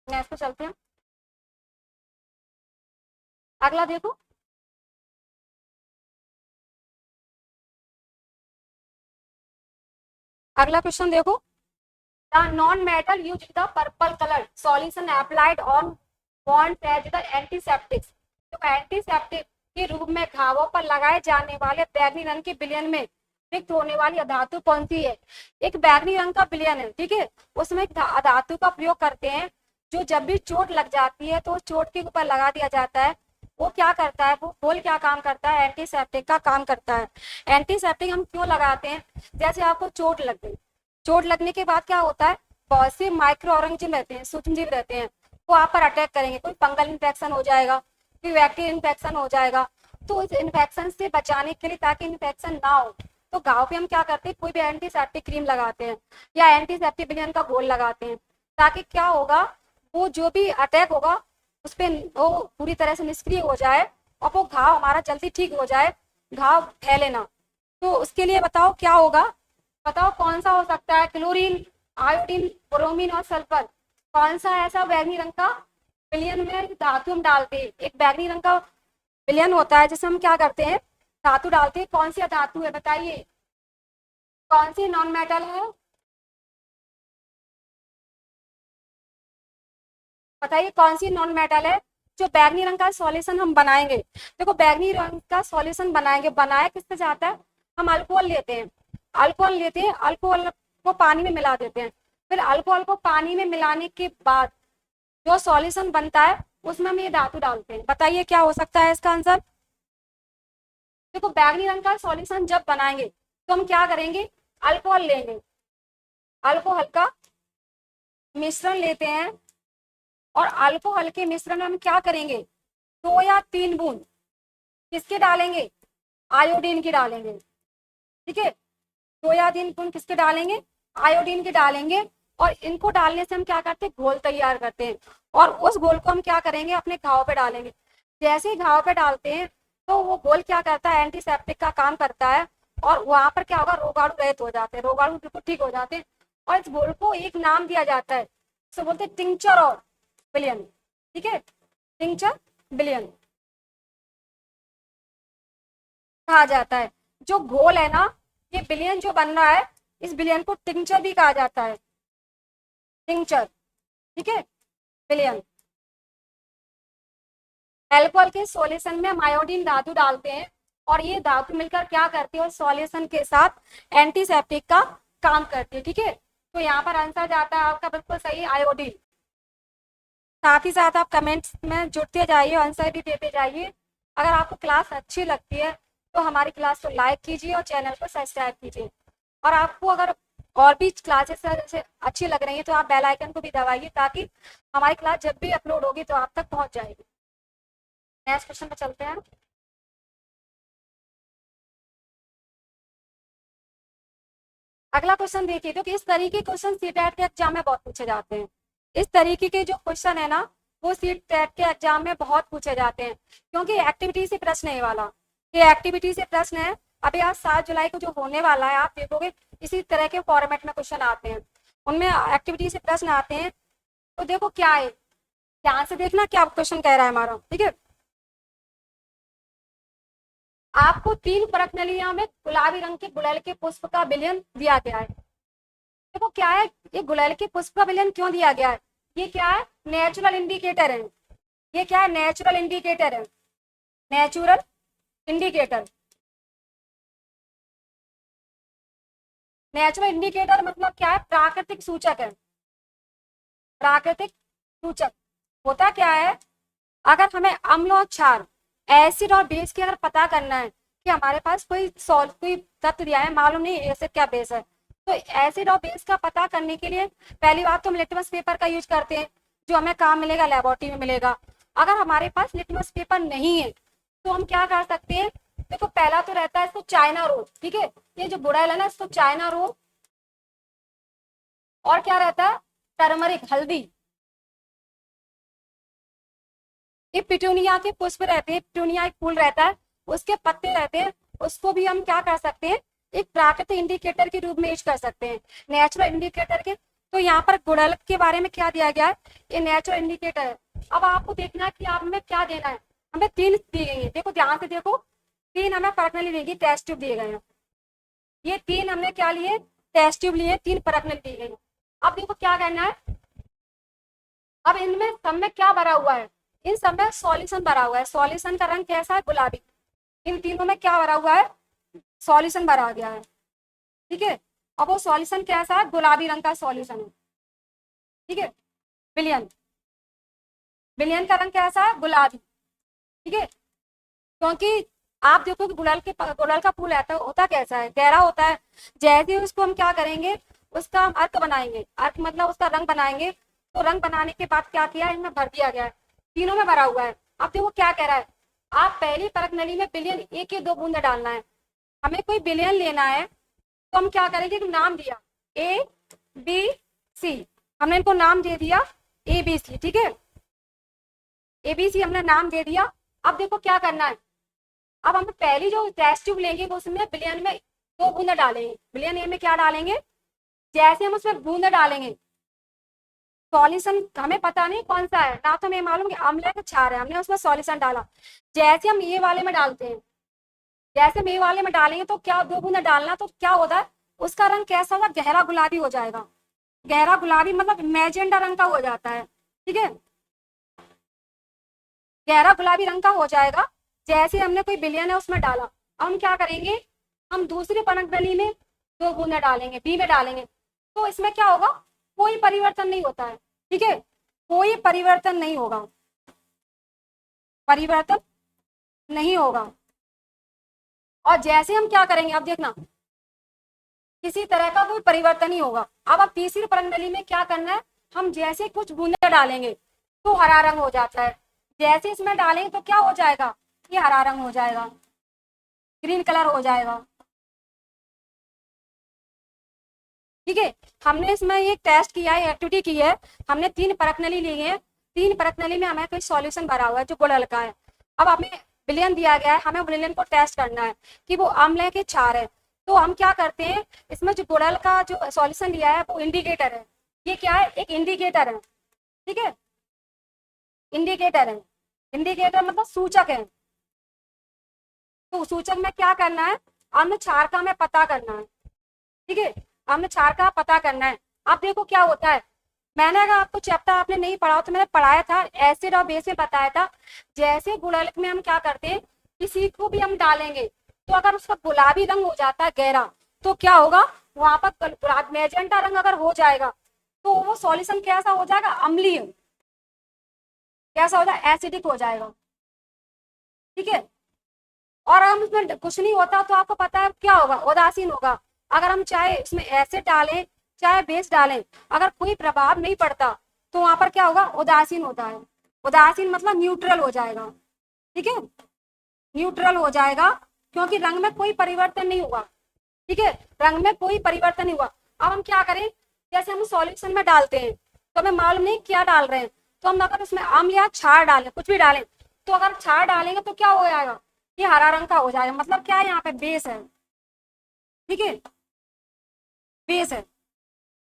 नेक्स्ट पे चलते हैं, अगला देखो, अगला क्वेश्चन देखो, the non metal use the purple colour solution applied on want as the antiseptics. तो एंटीसेप्टिक के रूप में घावों पर लगाए जाने वाले बैगनी रंग के विलयन में रिक्त होने वाली अधातु कौन सी है। एक बैगनी रंग का विलयन है, ठीक है, उसमें एक अधातु का प्रयोग करते हैं, जो जब भी चोट लग जाती है तो चोट के ऊपर लगा दिया जाता है। वो क्या करता है, वो घोल क्या काम करता है, एंटीसेप्टिक का काम करता है। एंटीसेप्टिक हम क्यों लगाते हैं, जैसे आपको चोट लग गई, चोट लगने के बाद क्या होता है, बहुत से माइक्रो ऑर्गेनिज्म रहते हैं, सूक्ष्म जीव रहते हैं, वो आप पर अटैक करेंगे, कोई फंगल इन्फेक्शन हो जाएगा, कोई बैक्टीरियल इन्फेक्शन हो जाएगा। तो इस इन्फेक्शन से बचाने के लिए, ताकि इन्फेक्शन ना हो, तो घाव पे हम क्या करते हैं, कोई भी एंटीसेप्टिक क्रीम लगाते हैं या एंटीसेप्टिक विलयन का घोल लगाते हैं, ताकि क्या होगा, वो जो भी अटैक होगा उस पर वो पूरी तरह से निष्क्रिय हो जाए, और वो घाव हमारा जल्दी ठीक हो जाए, घाव फैले ना। तो उसके लिए बताओ क्या होगा, बताओ कौन सा हो सकता है, क्लोरीन, आयोडीन, ब्रोमीन और सल्फर, कौन सा ऐसा बैगनी रंग का विलयन में धातु हम डालते हैं। एक बैगनी रंग का विलयन होता है जिसमें हम क्या करते हैं, धातु डालते हैं, कौन सी धातु है बताइए, कौन सी नॉन मेटल है, बताइए कौन सी नॉन मेटल है। जो बैगनी रंग का सॉल्यूशन हम बनाएंगे, देखो बैगनी रंग का सॉल्यूशन बनाएंगे, बनाया किससे जाता है, हम अल्कोहल लेते हैं, अल्कोहल लेते हैं, अल्कोहल को पानी में मिला देते हैं, फिर अल्कोहल को पानी में मिलाने के बाद जो सॉल्यूशन बनता है, उसमें हम ये धातु डालते हैं। बताइए क्या हो सकता है इसका आंसर। देखो बैगनी रंग का सॉल्यूशन जब बनाएंगे तो हम क्या करेंगे, अल्कोहल लेंगे, अल्कोहल का मिश्रण लेते हैं, और अल्कोहल के मिश्रण में हम क्या करेंगे, 2 या 3 बूंद किसके डालेंगे, आयोडीन की डालेंगे, ठीक है, 2 या 3 बूंद किसके डालेंगे, आयोडीन के डालेंगे। और इनको डालने से हम क्या करते हैं, घोल तैयार करते हैं, और उस घोल को हम क्या करेंगे, अपने घाव पे डालेंगे। जैसे ही घाव पे डालते हैं, तो वो घोल क्या करता है, एंटीसेप्टिक का काम करता है, और वहां पर क्या होगा, रोगाणु रहित हो जाते हैं, रोगाणु बिल्कुल ठीक हो जाते हैं। और इस घोल को एक नाम दिया जाता है, इसे बोलते हैं टिंचर और विलयन, ठीक है, टिंचर विलयन कहा जाता है। जो घोल है ना, ये विलयन जो बन रहा है, इस विलयन को टिंचर भी कहा जाता है, टिंचर, ठीक है, विलयन। एल्कोहल के सॉल्यूशन में हम आयोडीन धातु डालते हैं और ये धातु मिलकर क्या करती है, और सॉल्यूशन के साथ एंटीसेप्टिक का काम करती है। ठीक है, तो यहाँ पर आंसर जाता है आपका बिल्कुल सही, आयोडीन। साथ ही साथ आप कमेंट्स में जुड़ते जाइए, आंसर भी देते जाइए। अगर आपको क्लास अच्छी लगती है तो हमारी क्लास को लाइक कीजिए और चैनल को सब्सक्राइब कीजिए। और आपको अगर और भी क्लासेस जैसे अच्छी लग रही है तो आप बेल आइकन को भी दबाइए, ताकि हमारी क्लास जब भी अपलोड होगी तो आप तक पहुंच जाएगी। नेक्स्ट क्वेश्चन पे चलते हैं। अगला क्वेश्चन देखिए, तो इस तरीके के क्वेश्चन सीटेट के एग्जाम में बहुत पूछे जाते हैं। इस तरीके के जो क्वेश्चन है ना, वो सीटेट के एग्जाम में बहुत पूछे जाते हैं, क्योंकि एक्टिविटी से प्रश्न है ये वाला। ये एक्टिविटी से प्रश्न है। अभी आज 7 जुलाई को जो होने वाला है, आप देखोगे इसी तरह के फॉर्मेट में क्वेश्चन आते हैं, उनमें एक्टिविटी से प्रश्न आते हैं। तो देखो क्या है, ध्यान से देखना क्या क्वेश्चन कह रहा है हमारा। ठीक है, आपको 3 परखनलियों में गुलाबी रंग के गुड़ैल के पुष्प का विलयन दिया गया है। देखो क्या है, ये गुड़ैल के पुष्प का विलयन क्यों दिया गया है, ये क्या है, नेचुरल इंडिकेटर है। ये क्या है, नेचुरल इंडिकेटर है, नेचुरल इंडिकेटर। नेचुरल इंडिकेटर मतलब क्या है, प्राकृतिक सूचक है। प्राकृतिक सूचक होता क्या है, अगर हमें अम्ल और क्षार, एसिड और बेस की अगर पता करना है कि हमारे पास कोई तत्व दिया है, मालूम नहीं एसिड क्या बेस है, तो एसिड और बेस का पता करने के लिए पहली बात तो हम लिटमस पेपर का यूज करते हैं, जो हमें कहाँ मिलेगा, लेबोरेटरी में मिलेगा। अगर हमारे पास लिटमस पेपर नहीं है तो हम क्या कर सकते हैं, देखो पहला तो रहता है इसको चाइना रोल। ठीक है, ये जो गुड़ैल है ना, इसको चाइना रोल, और क्या रहता है, टर्मरिक, हल्दी। ये पिटूनिया के पुष्प रहते हैं, पिटूनिया एक फूल रहता है, उसके पत्ते रहते हैं, उसको भी हम क्या कर सकते हैं, एक प्राकृतिक इंडिकेटर के रूप में यूज कर सकते हैं, नेचुरल इंडिकेटर के। तो यहाँ पर गुड़हल के बारे में क्या दिया गया है, ये नेचुरल इंडिकेटर है। अब आपको देखना है कि आप हमें क्या देना है, हमें 3 दी गई है, देखो ध्यान से देखो, 3 हमें परखने देगी, टेस्ट ट्यूब दिए गए हैं। ये 3 हमने क्या लिए, टेस्ट ट्यूब लिए, 3 परखने दी गई। अब देखो क्या करना है, अब इनमें सब में क्या भरा हुआ है, इन सब में सॉल्यूशन भरा हुआ है। सॉल्यूशन का रंग कैसा है, गुलाबी। इन तीनों में क्या भरा हुआ है, सॉल्यूशन भरा गया है। ठीक है, अब वो सॉल्यूशन कैसा है, गुलाबी रंग का सॉल्यूशन है। ठीक है, विलयन, विलयन का रंग कैसा है, गुलाबी। ठीक है, क्योंकि आप देखो कि गुलाल का फूल होता कैसा है, गहरा होता है। जैसे ही उसको हम क्या करेंगे, उसका हम अर्क बनाएंगे, अर्क मतलब उसका रंग बनाएंगे। तो रंग बनाने के बाद क्या किया, इनमें भर दिया गया है, तीनों में भरा हुआ है। अब देखो क्या कह रहा है, आप पहली परख नली में बिलियन 1 या 2 बूंदे डालना है। हमें कोई बिलियन लेना है तो हम क्या करेंगे, नाम दिया ABC, हमने इनको नाम दे दिया ABC। ठीक है, ABC हमने नाम दे दिया। अब देखो क्या करना है, अब हम पहली जो टेस्ट ट्यूब लेंगे वो उसमें बिलियन में 2 बूंदे डालेंगे। बिलियन ए में क्या डालेंगे, जैसे हम उसमें बूंदे डालेंगे, सॉल्यूशन हमें पता नहीं कौन सा है ना, तो हमें मालूम कि अम्ल है कि क्षार है, हमने उसमें सॉल्यूशन डाला। जैसे हम ये वाले में डालते हैं, जैसे हम ये वाले में डालेंगे तो क्या, 2 बूंदे डालना, तो क्या होता है, उसका रंग कैसा होगा, गहरा गुलाबी हो जाएगा। गहरा गुलाबी मतलब मैजेंडा रंग का हो जाता है। ठीक है, गहरा गुलाबी रंग का हो जाएगा जैसे हमने कोई बिलियन है उसमें डाला। अब हम क्या करेंगे, हम दूसरी पनक में 2 बूंदे डालेंगे, बी में डालेंगे, तो इसमें क्या होगा, कोई परिवर्तन नहीं होता है। ठीक है, कोई परिवर्तन नहीं होगा, परिवर्तन नहीं होगा। और जैसे हम क्या करेंगे, अब देखना, किसी तरह का कोई परिवर्तन नहीं होगा। अब तीसरी परंगली में क्या करना है, हम जैसे कुछ बूंदे डालेंगे तो हरा रंग हो जाता है, जैसे इसमें डालेंगे तो क्या हो जाएगा, ये हरा रंग हो जाएगा, ग्रीन कलर हो जाएगा। ठीक है, हमने इसमें एक टेस्ट किया है, एक्टिविटी की है, हमने 3 परखनली ली है। 3 परखनली में हमें कोई सॉल्यूशन भरा हुआ है जो गुड़हल का है। अब हमें विलयन दिया गया है, हमें विलयन को टेस्ट करना है कि वो अम्ल है कि क्षार है। तो हम क्या करते हैं, इसमें जो गुड़हल का जो सॉल्यूशन दिया है वो इंडिकेटर है। ये क्या है, एक इंडिकेटर है। ठीक है, इंडिकेटर है, इंडिकेटर मतलब सूचक है। तो सूचक में क्या करना है, अम्ल क्षार का हमें पता करना है। ठीक है, अम्ल क्षार का पता करना है। अब देखो क्या होता है, मैंने अगर आपको चैप्टर आपने नहीं पढ़ा हो तो मैंने पढ़ाया था, एसिड और बेस में बताया था। जैसे गुड़हल में हम क्या करते हैं, किसी को भी हम डालेंगे तो अगर उसका गुलाबी रंग हो जाता है गहरा, तो क्या होगा, वहां पर गुलाब मैजेंटा रंग अगर हो जाएगा तो वो सॉल्यूशन कैसा हो जाएगा, अम्लीय, कैसा हो जाएगा, एसिडिक हो जाएगा। ठीक है। और अगर उसमें कुछ नहीं होता तो आपको पता है क्या होगा, उदासीन होगा। अगर हम चाहे इसमें एसिड डालें चाहे बेस डालें, अगर कोई प्रभाव नहीं पड़ता तो वहां पर क्या होगा, उदासीन होता है। उदासीन मतलब न्यूट्रल हो जाएगा। ठीक है, न्यूट्रल हो जाएगा, क्योंकि रंग में कोई परिवर्तन नहीं हुआ। ठीक है, रंग में कोई परिवर्तन नहीं हुआ। अब हम क्या करें, जैसे हम सॉल्यूशन में डालते हैं तो हमें मालूम नहीं क्या डाल रहे हैं, तो हम अगर उसमें अम्ल या क्षार डालें, कुछ भी डालें, तो अगर क्षार डालेंगे तो क्या हो जाएगा, ये हरा रंग का हो जाएगा। मतलब क्या है, यहाँ पे बेस है। ठीक है, बेस है।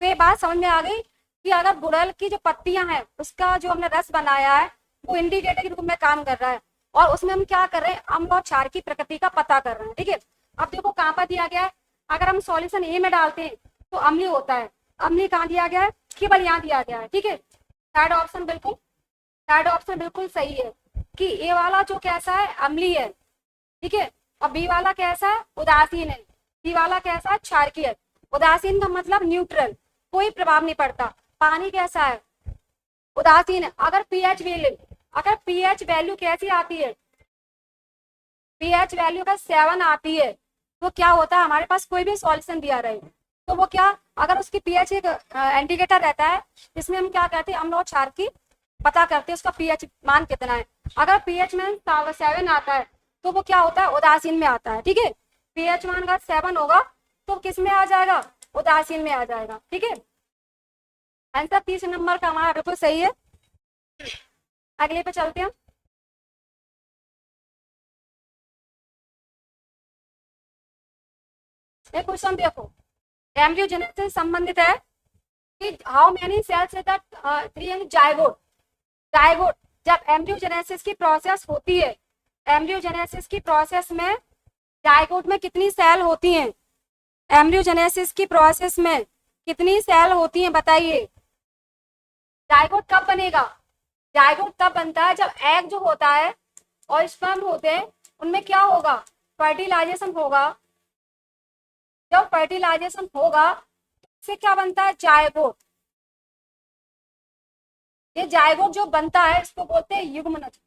तो ये बात समझ में आ गई कि अगर गुड़हल की जो पत्तियां हैं उसका जो हमने रस बनाया है वो इंडिकेटर के रूप में काम कर रहा है, और उसमें हम क्या कर रहे हैं, अम्ल और क्षार की प्रकृति का पता कर रहे हैं। ठीक है, अब देखो कहाँ पर दिया गया है, अगर हम सॉल्यूशन ए में डालते हैं तो अम्लीय होता है। अम्लीय कहाँ दिया गया है, केवल यहाँ दिया गया है। ठीक है, थर्ड ऑप्शन बिल्कुल सही है कि ए वाला जो कैसा है, अम्लीय है। ठीक है, और बी वाला कैसा है, उदासीन है। सी वाला कैसा है, क्षारकीय है। उदासीन का मतलब न्यूट्रल, कोई प्रभाव नहीं पड़ता। पानी कैसा है, उदासीन है। अगर पीएच वैल्यू कैसी आती है, पीएच वैल्यू का 7 आती है, तो क्या होता है, हमारे पास कोई भी सॉल्यूशन दिया रहे तो वो क्या, अगर उसकी पीएच एक इंडिकेटर रहता है जिसमें हम क्या कहते हैं, अम्ल और क्षार की पता करते हैं उसका पीएच मान कितना है। अगर पीएच में 7 आता है तो वो क्या होता है, उदासीन में आता है। ठीक है, पीएच मान अगर 7 होगा तो किस में आ जाएगा, उदासीन में आ जाएगा। ठीक है, आंसर 30 नंबर का हमारा बिल्कुल सही है। अगले पे चलते हैं। ये क्वेश्चन देखो, एम्ब्रियोजेनेसिस से संबंधित है कि how many cells in the zygote. Zygote, जब एम्ब्रियोजेनेसिस की प्रोसेस होती है, एम्ब्रियोजेनेसिस की प्रोसेस में जाइगोट में कितनी सेल होती हैं, एम्ब्रियोजेनेसिस की प्रोसेस में कितनी सेल होती हैं बताइए। जाइगोट कब बनेगा, जाइगोट तब बनता है जब एग जो होता है और स्पर्म होते हैं उनमें क्या होगा, फर्टिलाइजेशन होगा। जब फर्टिलाइजेशन होगा तो इससे क्या बनता है, जायगोट। ये जायगोट जो बनता है इसको बोलते हैं युग्मनज।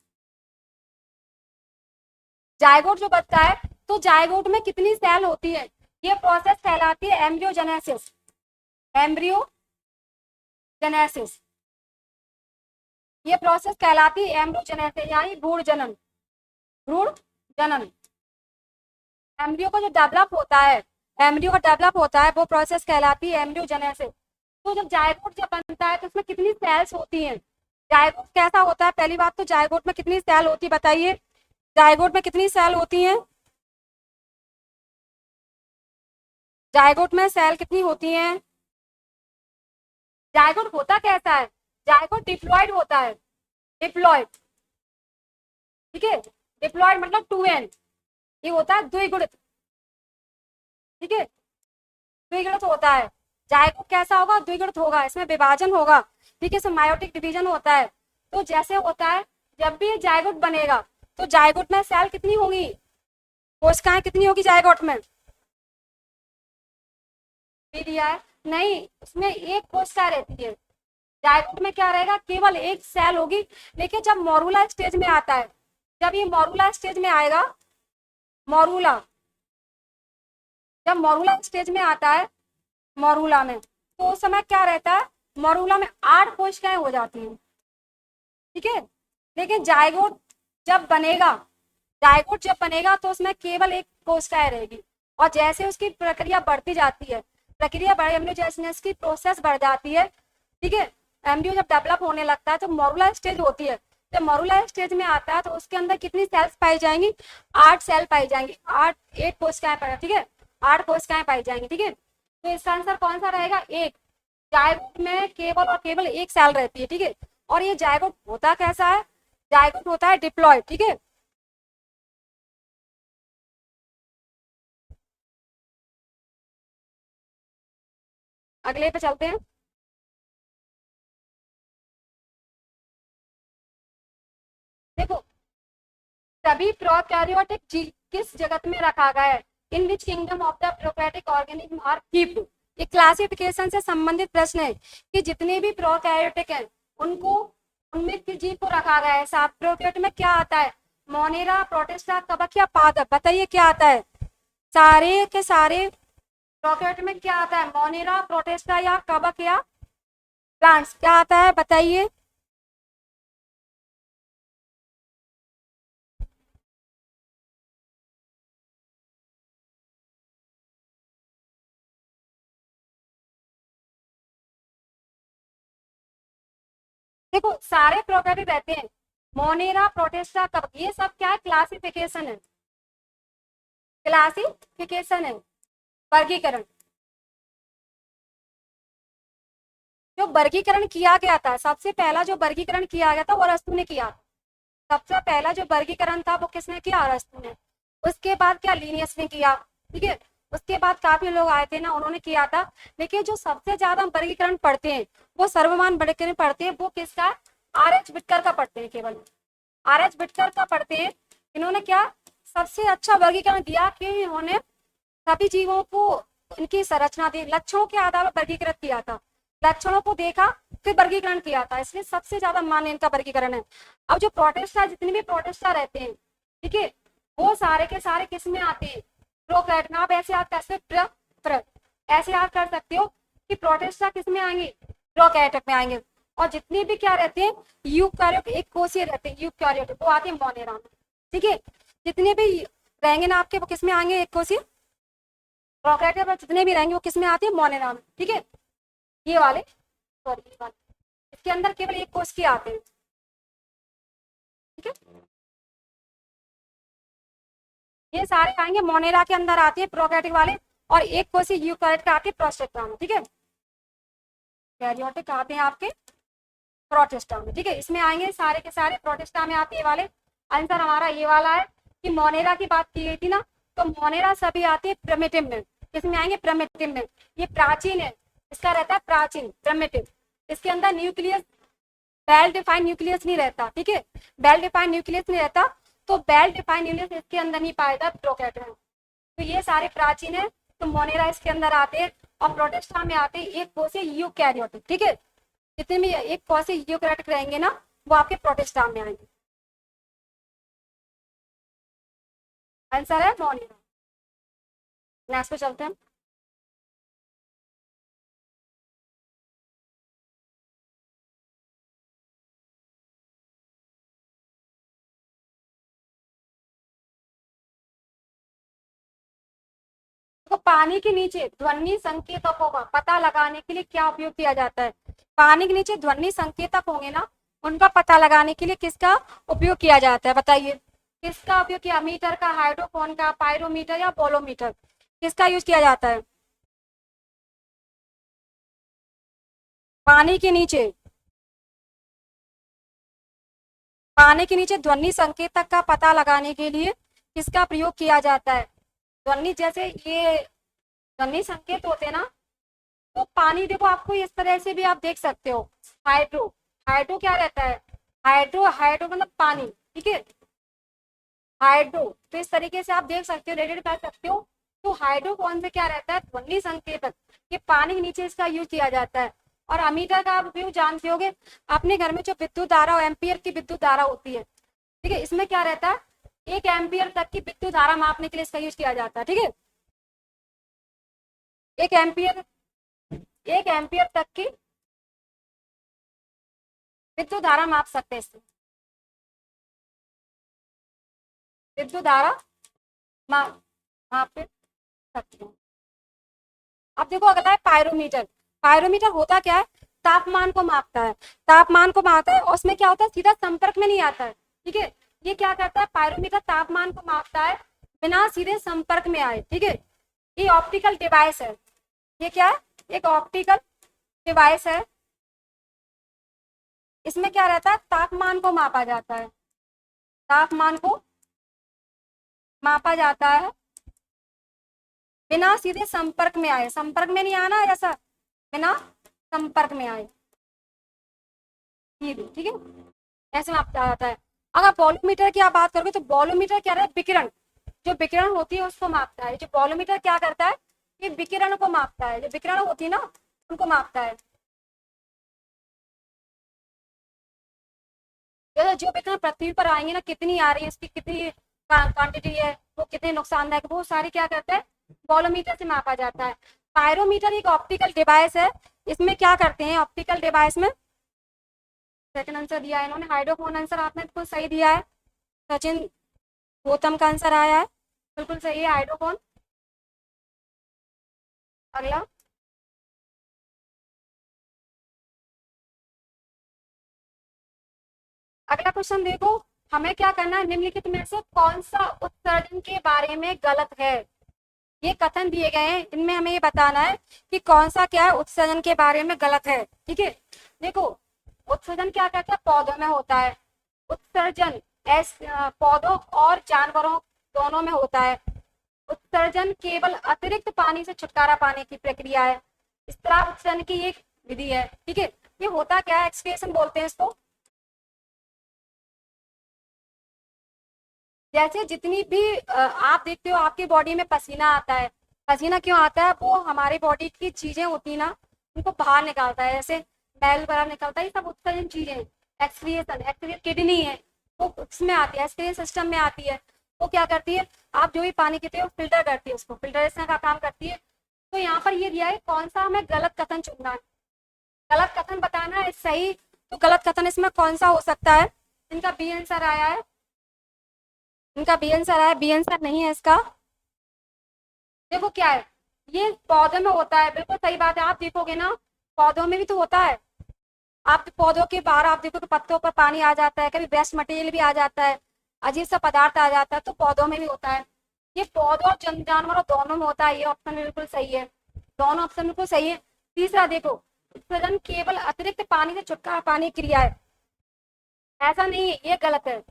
जायगोट जो बनता है, तो जायगोट में कितनी सेल होती है, ये प्रोसेस कहलाती है एम्ब्रियोजेनेसिस। एम्ब्रियोजेनेसिस, ये प्रोसेस कहलाती है एम्ब्रियोजेनेसिस, यानी भ्रूण जनन। भ्रूण जनन, एम्ब्रियो का जो डेवलप होता है, एम्ब्रियो का डेवलप होता है वो प्रोसेस कहलाती है एम्ब्रियोजेनेसिस। तो जब जायगोट जब बनता है तो उसमें कितनी सेल्स होती हैं, जायगोट कैसा होता है, पहली बात तो जायगोट में कितनी सेल होती है बताइए, जायगोट में कितनी सेल होती हैं, जायगोट में सेल कितनी होती हैं। जायगोट होता कैसा है, जायगोट डिप्लॉयड होता है, डिप्लॉयड। ठीक है, डिप्लॉयड मतलब 2n, ये होता है द्विगुणित। ठीक है, द्विगुणित होता है। जायगोट कैसा होगा, द्विगुणित होगा, इसमें विभाजन होगा। ठीक है, इसमें मायोटिक डिवीजन होता है। तो जैसे होता है, जब भी जायगोट बनेगा तो जायगोट में सेल कितनी होगी, कोशिकाएं कितनी होगी जायगोट में, भी दिया है नहीं, उसमें एक कोशिका रहती है। जायगोट में क्या रहेगा, केवल एक सेल होगी। लेकिन जब मॉरूला स्टेज में आता है, जब ये मॉरूला स्टेज में आएगा, मॉरूला, जब मॉरूला स्टेज में आता है, मॉरूला में, तो उस समय क्या रहता है, मॉरूला में 8 कोशिकाएं हो जाती हैं। ठीक है, लेकिन जायगोट जब बनेगा, जायगोट जब बनेगा तो उसमें केवल एक कोशिका रहेगी। और जैसे उसकी प्रक्रिया बढ़ती जाती है, प्रक्रिया बढ़ एम्ब्रियोजेनेसिस की प्रोसेस बढ़ जाती है। ठीक है, एम्ब्रियो जब डेवलप होने लगता है तो मॉरूला स्टेज होती है, जब मॉरूला स्टेज में आता है तो उसके अंदर कितनी सेल्स पाई जाएंगी, 8 सेल पाई जाएंगी, 8 कोशिकाएं पाई। ठीक है, 8 कोशिकाएं पाई जाएंगी। ठीक है, तो इसका आंसर कौन सा रहेगा, एक। जायगोट में केवल और केवल एक सेल रहती है। ठीक है, और ये जायगोट होता कैसा है, जायगोट होता है डिप्लॉयड। ठीक है, अगले पे चलते हैं। सभी प्रोकैरियोटिक जीव किस जगत में रखा गया है? In which kingdom of the prokaryotic organism are keeped? ये क्लासिफिकेशन से संबंधित प्रश्न है कि जितने भी प्रोकैरियोटिक हैं उनको उनमें किस जीव को रखा गया है? सात प्रोकैरियोट में क्या आता है? मोनेरा, प्रोटिस्टा, कवक या पादप? बताइए क्या आता है? सारे के सारे प्रोकैरियोट में क्या आता है? मोनेरा, प्रोटिस्टा या कवक या प्लांट्स? क्या आता है बताइए? देखो सारे प्रोकैरियोट रहते हैं, मोनेरा, प्रोटिस्टा, कवक, ये सब क्या है? क्लासिफिकेशन है, क्लासिफिकेशन है, वर्गीकरण। जो वर्गीकरण किया गया था, सबसे पहला जो वर्गीकरण किया गया था वो अरस्तु ने किया। सबसे पहला जो वर्गीकरण था वो किसने किया? अरस्तु ने। उसके बाद क्या लिनियस ने किया, ठीक है। उसके बाद काफी लोग आए थे ना, उन्होंने किया था। लेकिन जो सबसे ज्यादा वर्गीकरण पढ़ते हैं वो सर्वमान वर्गीकरण पढ़ते हैं, वो किसका? आर एच विटकर का पढ़ते हैं, केवल आर एच विटकर का पढ़ते हैं। इन्होंने क्या सबसे अच्छा वर्गीकरण दिया कि इन्होंने सभी जीवों को इनकी संरचना दी, लक्षणों के आधार पर वर्गीकृत किया था, लक्षणों को देखा फिर वर्गीकरण किया था, इसलिए सबसे ज्यादा मान्य इनका वर्गीकरण है। अब जो प्रोटिस्टा, जितने भी प्रोटिस्टा रहते हैं, ठीक है, वो सारे के सारे किस में आते हैं? प्रोकैरियोट में। आप ऐसे याद कर सकते, ऐसे याद कर सकते हो कि प्रोटिस्टा किस में आएंगे? प्रोकैरियोट में आएंगे। और जितने भी क्या रहते हैं? यूकैरियोट, एक कोषीय रहते हैं यूकैरियोट, वो आते हैं मोनेरा में, ठीक है। जितने भी रहेंगे ना आपके, वो किस में आएंगे? एक कोषीय। प्रोकैरियोट में जितने भी रहेंगे वो किस में आते हैं? मोनेरा में, ठीक है। ये वाले, सॉरी ये वाले, इसके अंदर केवल एक कोष के आते हैं, ठीक है। ये सारे आएंगे मोनेरा के अंदर आते हैं प्रोकैरियोटिक वाले, और एक कोषीय यूकैरियोट का आते हैं प्रोस्टेटा में, ठीक है। कैरियोटिक आते हैं आपके प्रोटिस्टा में, ठीक है। इसमें आएंगे सारे के सारे प्रोटिस्टा में आते हैं वाले। आंसर हमारा ये वाला है कि मोनेरा की बात की गई थी ना, तो मोनेरा सभी आते हैं प्रिमिटिव में। किसमें आएंगे? प्रिमिटिव में। ये प्राचीन है, इसका रहता है प्राचीन, प्रिमिटिव। इसके अंदर न्यूक्लियस, वेल डिफाइंड न्यूक्लियस नहीं रहता, ठीक है। वेल डिफाइंड न्यूक्लियस नहीं रहता, तो वेल डिफाइंड न्यूक्लियस इसके अंदर नहीं पाया जाता प्रोकैरियोट में। तो ये सारे प्राचीन है, तो मोनेरा इसके अंदर आते हैं, और प्रोटिस्टा में आते हैं एक कोषीय यूकैरियोटिक, ठीक है। जितने भी एक कोषीय यूकैरियोटिक रहेंगे ना, वो आपके प्रोटिस्टा में आएंगे। आंसर है मोनेरा। नेक्स्ट पे चलते हैं। तो पानी के नीचे ध्वनि संकेतकों का पता लगाने के लिए क्या उपयोग किया जाता है? पानी के नीचे ध्वनि संकेतक होंगे ना, उनका पता लगाने के लिए किसका उपयोग किया जाता है? बताइए किसका उपयोग किया? मीटर का, हाइड्रोफोन का, पायरोमीटर या बोलोमीटर? किसका यूज किया जाता है? पानी के नीचे, पानी के नीचे ध्वनि संकेतक का पता लगाने के लिए किसका प्रयोग किया जाता है? ध्वनि, जैसे ये ध्वनि संकेत होते हैं ना, तो पानी देखो, आपको इस तरह से भी आप देख सकते हो। हाइड्रो, हाइड्रो क्या रहता है? हाइड्रो, हाइड्रो मतलब पानी, ठीक है। हाइड्रो, तो इस तरीके से आप देख सकते हो, रिलेटेड कर सकते हो। तो हाइड्रोफोन से क्या रहता है? ध्वनि संकेतक, ये पानी के नीचे इसका यूज किया जाता है। और अमीटर का आप उपयोग जानते होगे, अपने घर में जो विद्युत धारा और एम्पियर की विद्युत धारा होती है, ठीक है, इसमें क्या रहता है? 1 एम्पियर तक की विद्युत धारा मापने के लिए इसका यूज किया जाता है, ठीक है। 1 एम्पियर, 1 एम्पियर तक की विद्युत धारा माप सकते हैं इससे, विद्युत धारा माप माप सकते हैं। अब देखो अगला है पायरोमीटर। पायरोमीटर होता क्या है? तापमान को मापता है, तापमान को मापता है, और उसमें क्या होता है? सीधा संपर्क में नहीं आता है, ठीक है। ये क्या करता है? पायरोमीटर तापमान को मापता है बिना सीधे संपर्क में आए, ठीक है। ये ऑप्टिकल डिवाइस है, ये क्या है? एक ऑप्टिकल डिवाइस है। इसमें क्या रहता है? तापमान को मापा जाता है, तापमान को मापा जाता है बिना सीधे संपर्क में आए, संपर्क में नहीं आना, ऐसा बिना संपर्क में आए, ठीक है, ऐसे मापा जाता है। अगर वॉल्यूमीटर की आप बात करोगे तो वॉल्यूमीटर क्या है, विकिरण, जो विकिरण होती है उसको मापता है। जो वॉल्यूमीटर क्या करता है, ये विकिरण को मापता है, जो विकिरण होती है ना उनको मापता है। जो विकिरण पृथ्वी पर आएंगे ना, कितनी आ रही है, इसकी कितनी क्वांटिटी है, वो कितने नुकसानदायक, वो सारी क्या करते हैं, वॉल्यूमीटर से मापा जाता है। पायरोमीटर एक ऑप्टिकल डिवाइस है। इसमें क्या करते हैं ऑप्टिकल डिवाइस में, सेकंड आंसर दिया है इन्होंने, हाइड्रोफोन आंसर आपने बिल्कुल सही दिया है। सचिन गौतम का आंसर आया है, बिल्कुल सही है, हाइड्रोफोन। अगला, अगला क्वेश्चन देखो, हमें क्या करना है, निम्नलिखित में से कौन सा उत्सर्जन के बारे में गलत है। ये कथन दिए गए हैं, इनमें हमें ये बताना है कि कौन सा क्या है उत्सर्जन के बारे में गलत है। ठीक है, देखो उत्सर्जन क्या कहते हैं, पौधों में होता है उत्सर्जन, पौधों और जानवरों दोनों में होता है। उत्सर्जन केवल अतिरिक्त पानी से छुटकारा पाने की प्रक्रिया है। इस तरह उत्सर्जन की एक विधि है। ठीक है, ये होता क्या है, एक्सक्रिएशन बोलते हैं इसको। जैसे जितनी भी आप देखते हो आपकी बॉडी में पसीना आता है, पसीना क्यों आता है, वो हमारी बॉडी की चीजें होती है ना, उनको बाहर निकालता है, जैसे मैल बाहर निकलता है, ये सब उत्सर्जन चीजें। एक्सक्रिएशन, एक्सक्रिएट किडनी है, वो उसमें आती है, एक्सक्रिएट सिस्टम में आती है। वो क्या करती है, आप जो भी पानी पीते हो फिल्टर करती है, उसको फिल्टरेशन का काम करती है। तो यहाँ पर ये दिया है कौन सा हमें गलत कथन चुनना है, गलत कथन बताना है सही। तो गलत कथन इसमें कौन सा हो सकता है, इनका बी आंसर आया है, इनका बी आंसर आया, बी आंसर नहीं है इसका। देखो क्या है, ये पौधों में होता है, बिल्कुल सही बात है। आप देखोगे ना पौधों में भी तो होता है, आप पौधों के बाहर आप देखो तो पत्तों पर पानी आ जाता है, कभी वेस्ट मटेरियल भी आ जाता है, अजीब सा पदार्थ आ जाता है, तो पौधों में भी होता है। ये पौधों और जानवरों दोनों में होता है, ये ऑप्शन बिल्कुल सही है, दोनों ऑप्शन बिल्कुल सही है। तीसरा देखो, उत्सर्जन केवल अतिरिक्त पानी से छुटकारा पाने की क्रिया है, ऐसा नहीं है, ये गलत है।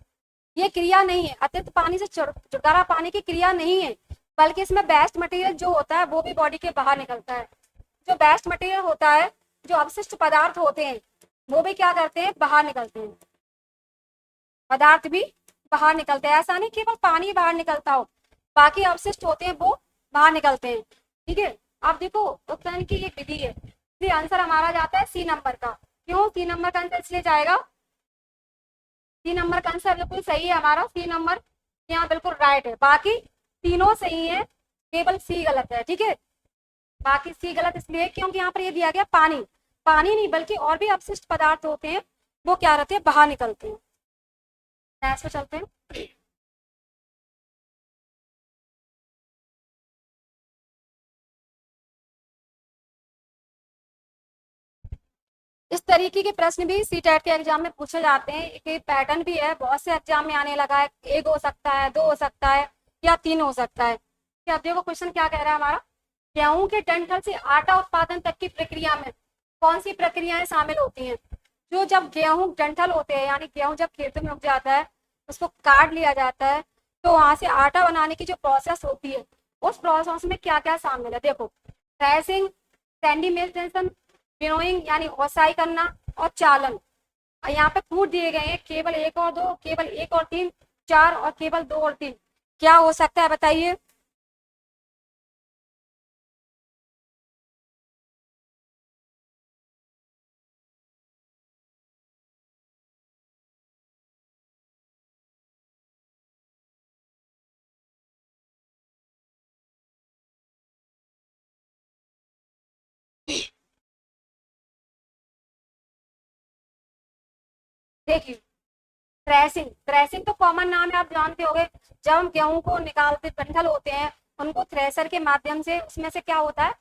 ये क्रिया नहीं है, अतिरिक्त पानी से छुटकारा पाने की क्रिया नहीं है, बल्कि इसमें बेस्ट मटेरियल जो होता है वो भी बॉडी के बाहर निकलता है। जो बेस्ट मटेरियल होता है, जो अवशिष्ट पदार्थ होते हैं, वो भी क्या करते हैं, बाहर निकलते हैं, पदार्थ भी बाहर निकलते हैं। ऐसा नहीं केवल पानी बाहर निकलता हो, बाकी अवशिष्ट होते हैं वो बाहर निकलते हैं। ठीक है, आप देखो उत्सर्जन की एक विधि है, इसलिए आंसर हमारा जाता है सी नंबर का। क्यों सी नंबर का आंसर इसलिए जाएगा, सी नंबर का आंसर बिल्कुल सही है हमारा, सी नंबर यहाँ बिल्कुल राइट है, बाकी तीनों सही है, केवल सी गलत है। ठीक है, बाकी सी गलत इसलिए क्योंकि यहाँ पर ये दिया गया पानी, पानी नहीं बल्कि और भी अपशिष्ट पदार्थ होते हैं, वो क्या रहते हैं, बाहर निकलते हैं। नेक्स्ट पे चलते हैं। इस तरीके के प्रश्न भी सी टेट के एग्जाम में पूछे जाते हैं, एक पैटर्न भी है, बहुत से एग्जाम में आने लगा है, एक हो सकता है, दो हो सकता है, या तीन हो सकता है। क्या देखो क्वेश्चन क्या कह रहा है हमारा, गेहूं के डंठल से आटा उत्पादन तक की प्रक्रिया में कौन सी प्रक्रियाएं शामिल होती हैं। जो जब गेहूं डंठल होते हैं, यानी गेहूं जब खेतों में उग जाता है, उसको काट लिया जाता है, तो वहां से आटा बनाने की जो प्रोसेस होती है, उस प्रोसेस में क्या क्या शामिल है, देखो थ्रेसिंग, सेंडिमेंटेशन, विनोइंग यानी ओसाई करना, और चालन। यहाँ पे कूट दिए गए हैं, केवल एक और दो, केवल एक और तीन, चार, और केवल दो और तीन। क्या हो सकता है बताइए। देखिए थ्रेसिंग, थ्रेसिंग तो कॉमन नाम है, आप जानते होंगे। जब हम गेहूं को निकालते डंठल होते हैं, उनको थ्रेसर के माध्यम से उसमें से क्या होता है,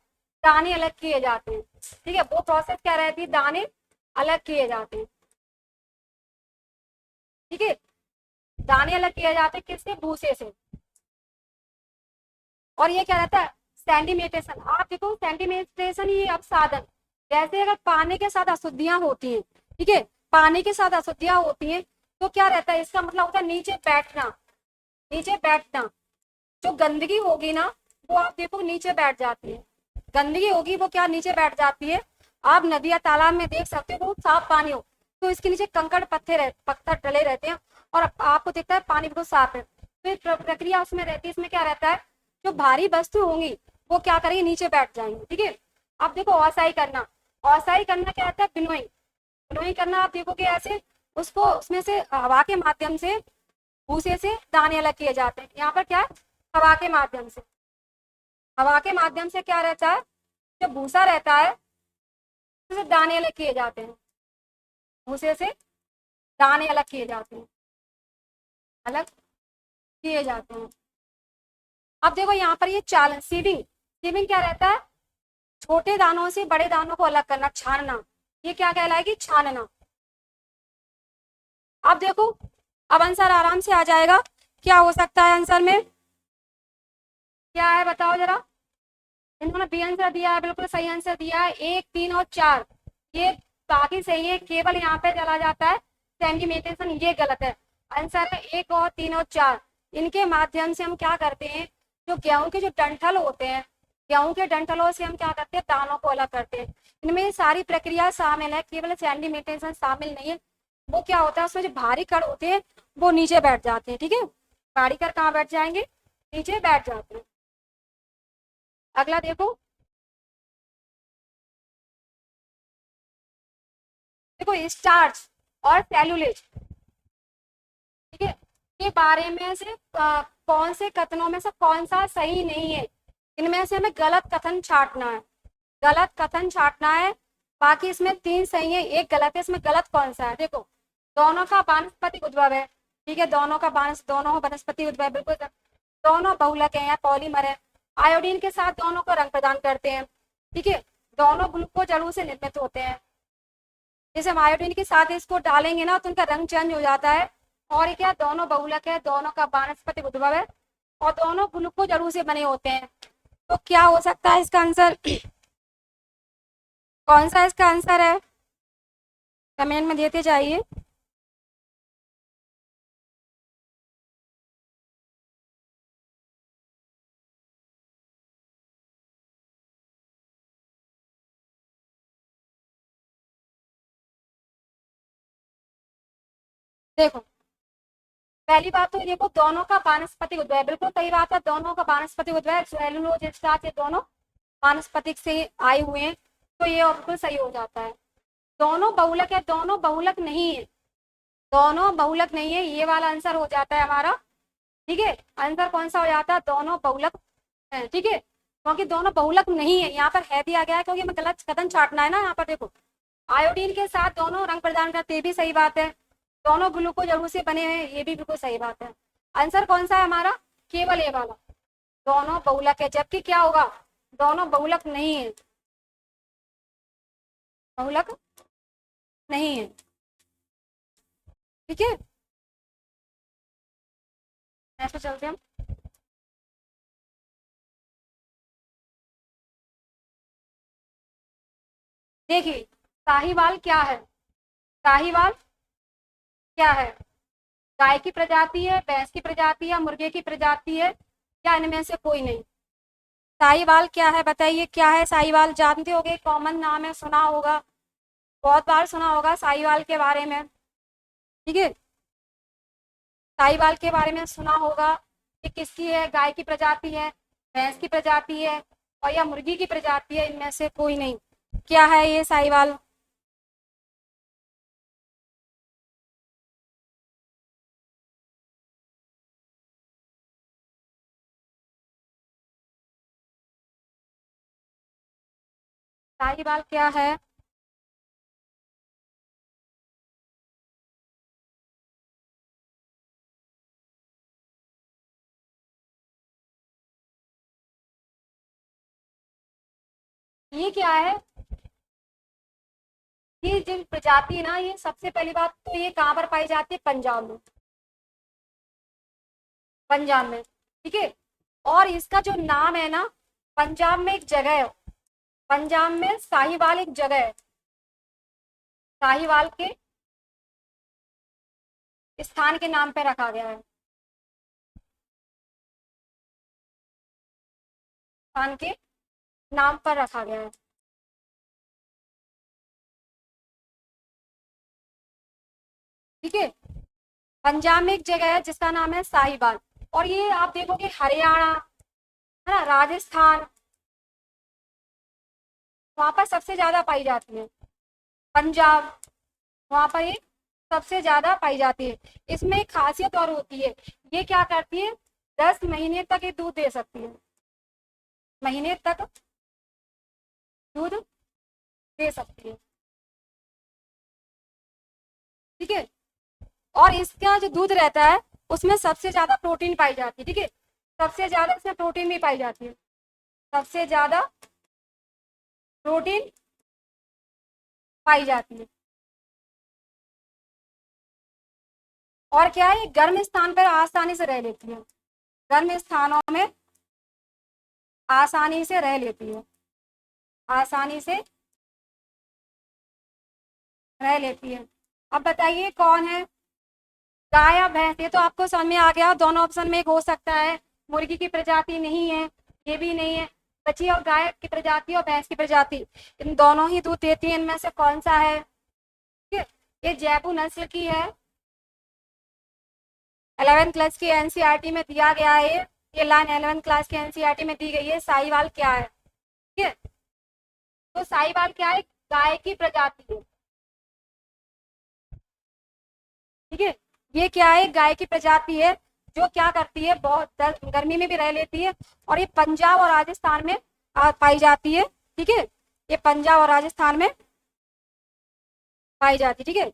दाने अलग किए जाते हैं। ठीक है, वो प्रोसेस क्या रहती है, दाने अलग किए जाते हैं। ठीक है, दाने अलग किए जाते हैं किससे, भूसे से। और ये क्या रहता है, सेंडिमेटेशन। आप देखो सेंडिमेटेशन ये अपसाधन, जैसे अगर पानी के साथ अशुद्धियां होती हैं, ठीक है, पानी के साथ अशुद्धियां होती हैं, तो क्या रहता है, इसका मतलब होता है नीचे बैठना, नीचे बैठना। जो गंदगी होगी ना, वो आप देखो नीचे बैठ जाती है, गंदगी होगी वो क्या नीचे बैठ जाती है। आप नदी या तालाब में देख सकते हो, साफ पानी हो तो इसके नीचे कंकड़ पत्थर डले रहते हैं, और आपको दिखता है पानी बिल्कुल साफ है। फिर प्रक्रिया उसमें रहती है, इसमें क्या रहता है, जो भारी वस्तु होंगी वो क्या करेंगे, नीचे बैठ जाएंगे। ठीक है। अब देखो औसाई करना, औसाई करना क्या रहता है, बिनोइंग। बिनोइंग करना आप देखोगे ऐसे, उसको उसमें से हवा के माध्यम से, भूसे से दाने अलग किए जाते हैं। यहाँ पर क्या है, हवा के माध्यम से, हवा के माध्यम से क्या रहता है, जो भूसा रहता है उससे दाने अलग किए जाते हैं, भूसे से दाने अलग किए जाते हैं, अलग किए जाते हैं। अब देखो यहाँ पर ये चालन, सीडिंग, सीडिंग क्या रहता है, छोटे दानों से बड़े दानों को अलग करना, छानना, ये क्या कहलाएगी, छानना। अब देखो, अब आंसर आराम से आ जाएगा। क्या हो सकता है आंसर में, क्या है बताओ जरा। इन्होंने बी आंसर दिया है, बिल्कुल सही आंसर दिया है, 1, 3 और 4, ये बाकी सही है, केवल यहाँ पे चला जाता है सेंटीमीटर, ये गलत है। आंसर है 1 और 3 और 4। इनके माध्यम से हम क्या करते हैं, जो गेहूं के जो डंठल होते हैं, गेहूं के डंठलों से हम क्या करते हैं, दानों को अलग करते हैं। इनमें ये सारी प्रक्रिया शामिल है, केवल सेंटीमीटर शामिल नहीं है। वो क्या होता है, उसमें जो भारी कण होते हैं वो नीचे बैठ जाते हैं। ठीक है, भारी कण कहाँ बैठ जाएंगे, नीचे बैठ जाते हैं। अगला देखो, देखो स्टार्च और सेलुलेज, ठीक है, के बारे में से कौन से कथनों में से कौन सा सही नहीं है, इनमें से हमें गलत कथन छांटना है, गलत कथन छांटना है। बाकी इसमें 3 सही है, 1 गलत है, इसमें गलत कौन सा है, देखो, दोनों का वानस्पतिक उद्भव है। ठीक है, दोनों वनस्पति उद्भव है, बिल्कुल दोनों बहुलक है या पॉलीमर है, आयोडीन के साथ दोनों को रंग प्रदान करते हैं। ठीक है, दोनों ग्लूकोज अणु से निर्मित होते हैं। जैसे हम आयोडीन के साथ इसको डालेंगे ना तो उनका रंग चेंज हो जाता है। और ये क्या, दोनों बहुलक है, दोनों का वानस्पतिक उद्भव है, और दोनों ग्लूकोज अणु से बने होते हैं। तो क्या हो सकता है इसका आंसर, कौन सा इसका आंसर है, कमेंट में देते जाइए। देखो, पहली बात तो देखो, दोनों का वानस्पतिक उद्भव है, बिल्कुल सही बात है, दोनों का वानस्पतिक उद्भव है, सेलुलोज स्टार्च ये दोनों वानस्पतिक से आए हुए हैं, तो ये बिल्कुल सही हो जाता है। दोनों बहुलक है, दोनों बहुलक नहीं है, दोनों बहुलक नहीं है, ये वाला आंसर हो जाता है हमारा। ठीक है, आंसर कौन सा हो जाता है, दोनों बहुलक है। ठीक है, क्योंकि दोनों बहुलक नहीं है, यहाँ पर है दिया गया है क्योंकि हमें गलत कथन छाटना है ना। यहाँ पर देखो, आयोडीन के साथ दोनों रंग प्रदान करते, ये भी सही बात है, दोनों ग्लूकोज अणु से बने हैं, ये भी बिल्कुल सही बात है। आंसर कौन सा है हमारा, केवल ये वाला, दोनों बहुलक है, जबकि क्या होगा, दोनों बहुलक नहीं है, बहुलक नहीं है। ठीक है, ऐसे चलते हम। देखिए, साहीवाल क्या है, साहीवाल क्या है, गाय की प्रजाति है, भैंस की प्रजाति है, मुर्गे की प्रजाति है, या इनमें से कोई नहीं। साहीवाल क्या है बताइए, क्या है साहीवाल, जानते होगे, कॉमन नाम है, सुना होगा, बहुत बार सुना होगा साहीवाल के बारे में। ठीक है, साहीवाल के बारे में सुना होगा कि किसकी है, गाय की प्रजाति है, भैंस की प्रजाति है, और या मुर्गी की प्रजाति है, इनमें से कोई नहीं। क्या है ये साहीवाल, साहीवाल क्या है, ये क्या है, ये जो प्रजाति है ना, ये सबसे पहली बात तो ये कहाँ पर पाई जाती है, पंजाब में, पंजाब में। ठीक है, और इसका जो नाम है ना, पंजाब में एक जगह है, पंजाब में साहिवाल एक जगह है, साहिवाल के स्थान के नाम पे रखा गया है, स्थान के नाम पर रखा गया है। ठीक है, पंजाब में एक जगह है जिसका नाम है साहिवाल, और ये आप देखोगे हरियाणा, है ना, राजस्थान, वहां पर सबसे ज्यादा पाई जाती है। पंजाब, वहां पर ये सबसे ज्यादा पाई जाती है। इसमें एक खासियत और होती है, ये क्या करती है, 10 महीने तक ये दूध दे सकती है, महीने तक दूध दे सकती है। ठीक है, और इसका जो दूध रहता है उसमें सबसे ज्यादा प्रोटीन पाई जाती है। ठीक है, सबसे ज्यादा इसमें प्रोटीन भी पाई जाती है, सबसे ज्यादा प्रोटीन पाई जाती है। और क्या है, ये गर्म स्थान पर आसानी से रह लेती है, गर्म स्थानों में आसानी से रह लेती है, आसानी से रह लेती है। अब बताइए कौन है, गाय या भैंस? ये तो आपको समझ में आ गया, दोनों ऑप्शन में एक हो सकता है। मुर्गी की प्रजाति नहीं है, ये भी नहीं है, बची और गाय की प्रजाति और भैंस की प्रजाति, इन दोनों ही दूध देती है, इनमें से कौन सा है? ठीक है, ये जयपुर नस्ल की है, 11th क्लास की एनसीईआरटी में दिया गया है, ये लाइन 11th क्लास की एनसीईआरटी में दी गई है। साहिवाल क्या है? ठीक है, तो साहिवाल क्या है, गाय की प्रजाति है। ठीक है, ये क्या है, गाय की प्रजाति है, जो क्या करती है, बहुत गर्मी में भी रह लेती है, और ये पंजाब और राजस्थान में पाई जाती है। ठीक है, ये पंजाब और राजस्थान में पाई जाती है। ठीक है,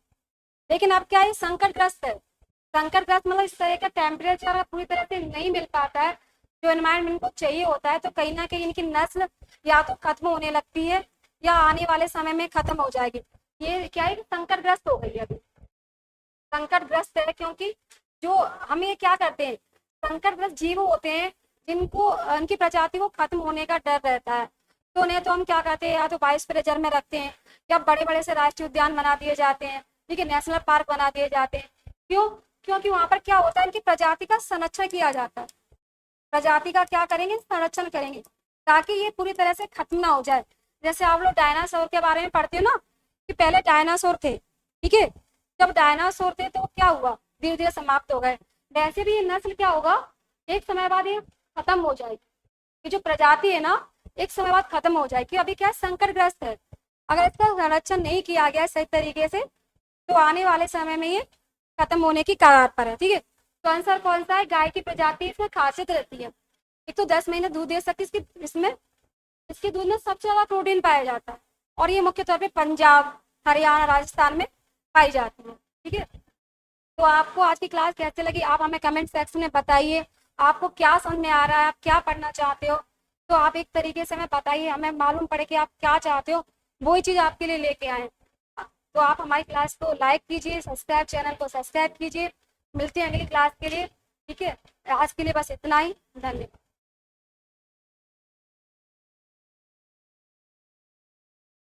लेकिन अब क्या है, संकटग्रस्त है। संकटग्रस्त मतलब इस तरह का टेम्परेचर पूरी तरह से नहीं मिल पाता है जो एनवायरमेंट को चाहिए होता है, तो कहीं ना कहीं इनकी नस्ल या तो खत्म होने लगती है या आने वाले समय में खत्म हो जाएगी। ये क्या है, संकटग्रस्त हो गई है अभी, संकटग्रस्त है, क्योंकि जो हम ये क्या करते हैं, संकटग्रस्त जीव होते हैं जिनको उनकी प्रजाति को खत्म होने का डर रहता है, तो उन्हें तो हम क्या करते हैं, या तो बायोस्फीयर रिजर्व में रखते हैं, या बड़े बड़े से राष्ट्रीय उद्यान बना दिए जाते हैं। ठीक है, नेशनल पार्क बना दिए जाते हैं। क्यों? क्योंकि वहां पर क्या होता है, इनकी प्रजाति का संरक्षण किया जाता है, प्रजाति का क्या करेंगे, संरक्षण करेंगे, ताकि ये पूरी तरह से खत्म ना हो जाए। जैसे आप लोग डायनासोर के बारे में पढ़ते हो ना, कि पहले डायनासोर थे। ठीक है, जब डायनासोर थे तो क्या हुआ, धीरे धीरे समाप्त हो गए, वैसे भी ये नस्ल क्या होगा, एक समय बाद ये खत्म हो जाएगी, ये जो प्रजाति है ना, एक समय बाद खत्म हो जाएगी। अभी क्या संकटग्रस्त है, अगर इसका संरक्षण नहीं किया गया सही तरीके से, तो आने वाले समय में ये खत्म होने की कगार पर है। ठीक है, तो आंसर कौन सा है, गाय की प्रजाति, इसमें खासियत रहती है, एक तो 10 महीने दूध दे सकती है, इसमें इसके दूध में सबसे ज्यादा प्रोटीन पाया जाता है, और ये मुख्य तौर पे पंजाब, हरियाणा, राजस्थान में पाई जाती है। ठीक है, तो आपको आज की क्लास कैसे लगी, आप हमें कमेंट सेक्शन में बताइए, आपको क्या समझ में आ रहा है, आप क्या पढ़ना चाहते हो, तो आप एक तरीके से हमें बताइए, हमें मालूम पड़े कि आप क्या चाहते हो, वही चीज आपके लिए लेके आए। तो आप हमारी क्लास को लाइक कीजिए, सब्सक्राइब, चैनल को सब्सक्राइब कीजिए। मिलते हैं अगली क्लास के लिए। ठीक है, आज के लिए बस इतना ही, धन्यवाद।